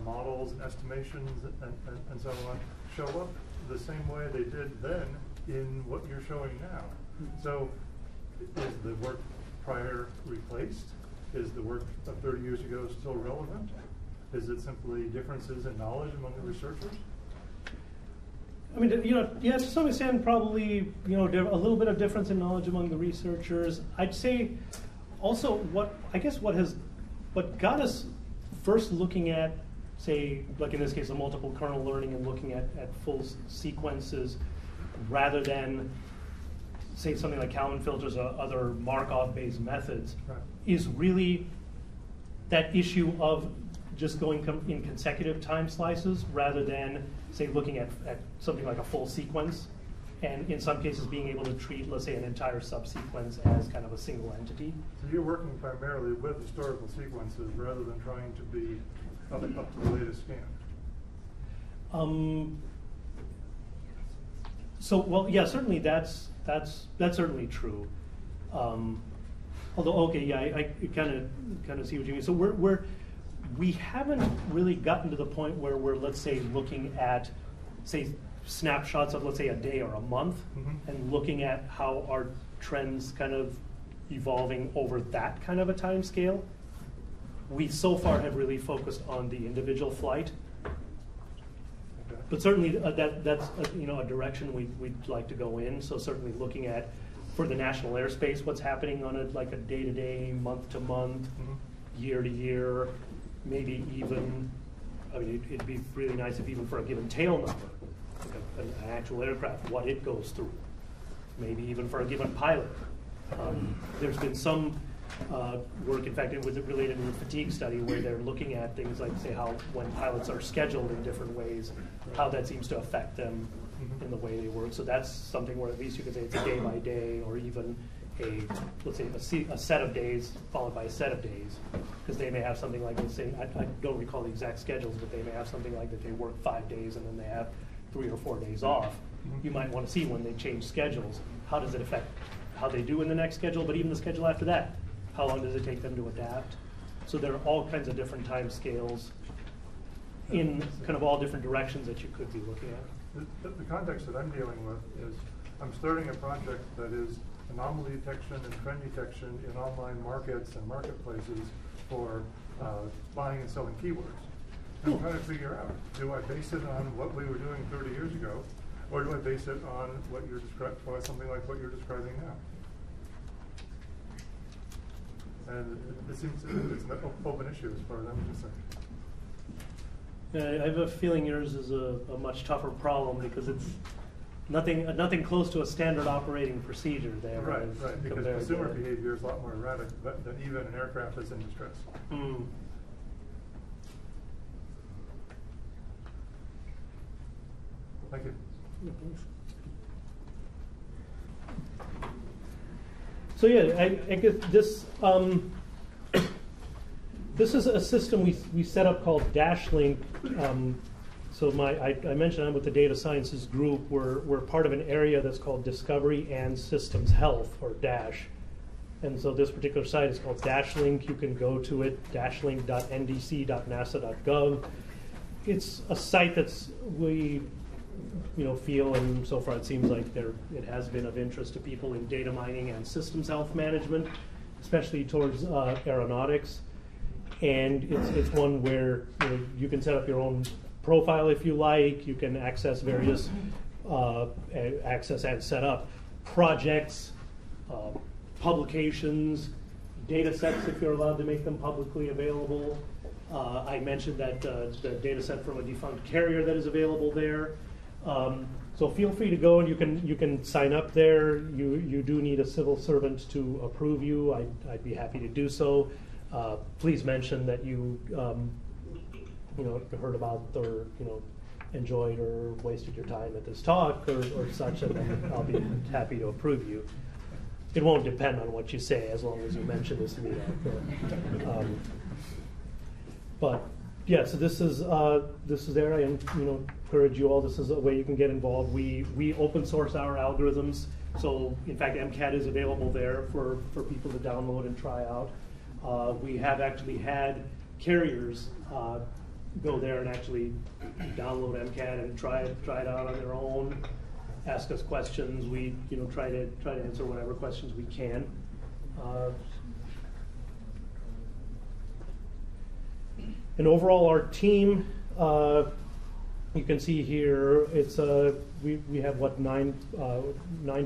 models, and estimations, and so on, show up the same way they did then in what you're showing now. So, is the work prior replaced? Is the work of 30 years ago still relevant? Is it simply differences in knowledge among the researchers?
I mean, yeah, to some extent, probably, a little bit of difference in knowledge among the researchers. I'd say also what got us first looking at, say, like in this case, a multiple kernel learning and looking at full sequences rather than, say, something like Kalman filters or other Markov-based methods, right, is really that issue of just going in consecutive time slices rather than, say, looking at something like a full sequence, and in some cases being able to treat, let's say, an entire subsequence as kind of a single entity.
So you're working primarily with historical sequences rather than trying to be up to the latest scan.
So, well, yeah, certainly that's certainly true. Although, okay, yeah, I kind of see what you mean. So we haven't really gotten to the point where we're, let's say, looking at, say, snapshots of, let's say, a day or a month, and looking at how our trends kind of evolving over that kind of a time scale. We so far have really focused on the individual flight. But certainly that's a direction we'd like to go in. So certainly looking at, for the national airspace, what's happening on a day-to-day, month-to-month, year-to-year, maybe even, I mean, it'd be really nice if even for a given tail number, like an actual aircraft, what it goes through. Maybe even for a given pilot. There's been some work, in fact, it was related to the fatigue study, where they're looking at things like, say, how when pilots are scheduled in different ways, how that seems to affect them in the way they work. So that's something where at least you could say it's a day by day, or even let's say a set of days followed by a set of days, because they may have something like, let's say, I don't recall the exact schedules, but they may have something like that they work 5 days and then they have 3 or 4 days off. You might want to see when they change schedules, how does it affect how they do in the next schedule, but even the schedule after that. How long does it take them to adapt? So there are all kinds of different time scales in kind of all different directions that you could be looking at.
The context that I'm dealing with is I'm starting a project that is anomaly detection and trend detection in online markets and marketplaces for buying and selling keywords. And I'm trying to figure out, do I base it on what we were doing 30 years ago, or do I base it on what you're describing, something like what you're describing now? And it seems it's an open issue as far as I'm concerned.
I have a feeling yours is a much tougher problem, because it's nothing close to a standard operating procedure there.
Right, because consumer behavior is a lot more erratic than even an aircraft that's in distress. Thank you.
So yeah, I guess this this is a system we set up called DashLink. So I mentioned I'm with the data sciences group. We're part of an area that's called Discovery and Systems Health, or DASH. And so this particular site is called DashLink. You can go to it, dashlink.ndc.nasa.gov. It's a site that's we feel, and so far it seems like it has been of interest to people in data mining and systems health management, especially towards aeronautics. And it's one where you can set up your own profile if you like. You can access various access and set up projects, publications, data sets if you're allowed to make them publicly available. I mentioned that the data set from a defunct carrier that is available there. So feel free to go, and you can sign up there. You do need a civil servant to approve you. I'd be happy to do so. Please mention that you heard about or enjoyed or wasted your time at this talk or such, and then I'll be happy to approve you. It won't depend on what you say, as long as you mention this meetup. But yeah, so this is there. I encourage you all. This is a way you can get involved. We open source our algorithms, so in fact MCAD is available there for people to download and try out. We have actually had carriers go there and actually download MCAD and try it out on their own. Ask us questions. We try to answer whatever questions we can. And overall, our team, you can see here, it's we have nine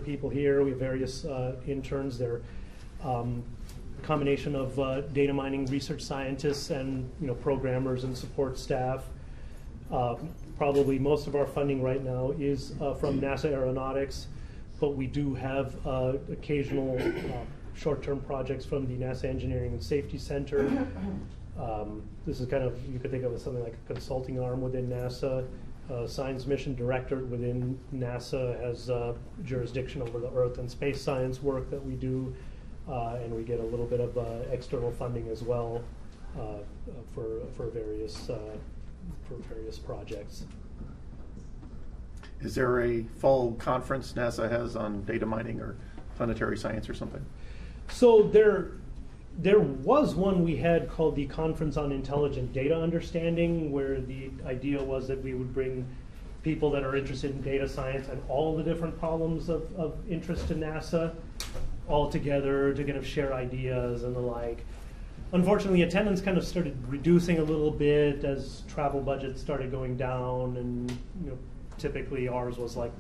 people here. We have various interns. They're combination of data mining research scientists and programmers and support staff. Probably most of our funding right now is from NASA Aeronautics, but we do have occasional short-term projects from the NASA Engineering and Safety Center. This is kind of, you could think of it as something like a consulting arm within NASA. Science Mission Director within NASA has jurisdiction over the Earth and space science work that we do. And we get a little bit of external funding as well for various projects.
Is there a fall conference NASA has on data mining or planetary science or something?
So there was one we had called the Conference on Intelligent Data Understanding, where the idea was that we would bring people that are interested in data science and all the different problems of interest to NASA all together to kind of share ideas and the like. Unfortunately, attendance kind of started reducing a little bit as travel budgets started going down, and typically ours was like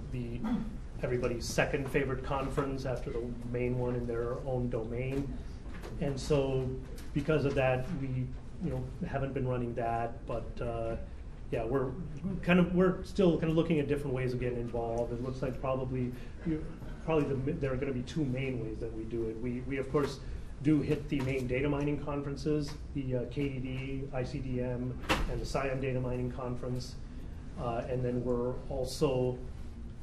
everybody's second favorite conference after the main one in their own domain. And so because of that, we haven't been running that, but yeah, we're still kind of looking at different ways of getting involved. It looks like probably there are going to be two main ways that we do it. We of course do hit the main data mining conferences, the KDD, ICDM, and the SCIAM Data Mining Conference. And then we're also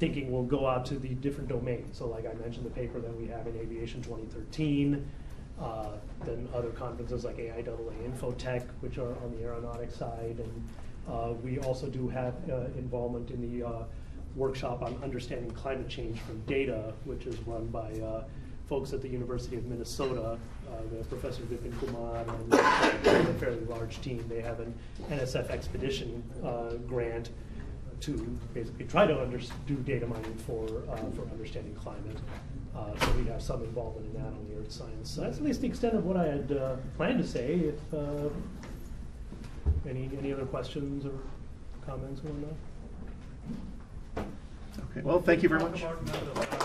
thinking we'll go out to the different domains. So like I mentioned, the paper that we have in Aviation 2013, then other conferences like AIAA Infotech, which are on the aeronautics side. And we also do have involvement in the workshop on understanding climate change from data, which is run by folks at the University of Minnesota, the Professor Vipin Kumar and a fairly large team. They have an NSF expedition grant to basically try to do data mining for understanding climate. So we have some involvement in that on the earth science. So that's at least the extent of what I had planned to say. If any other questions or comments or not?
Okay, well, thank you very much.
Talk about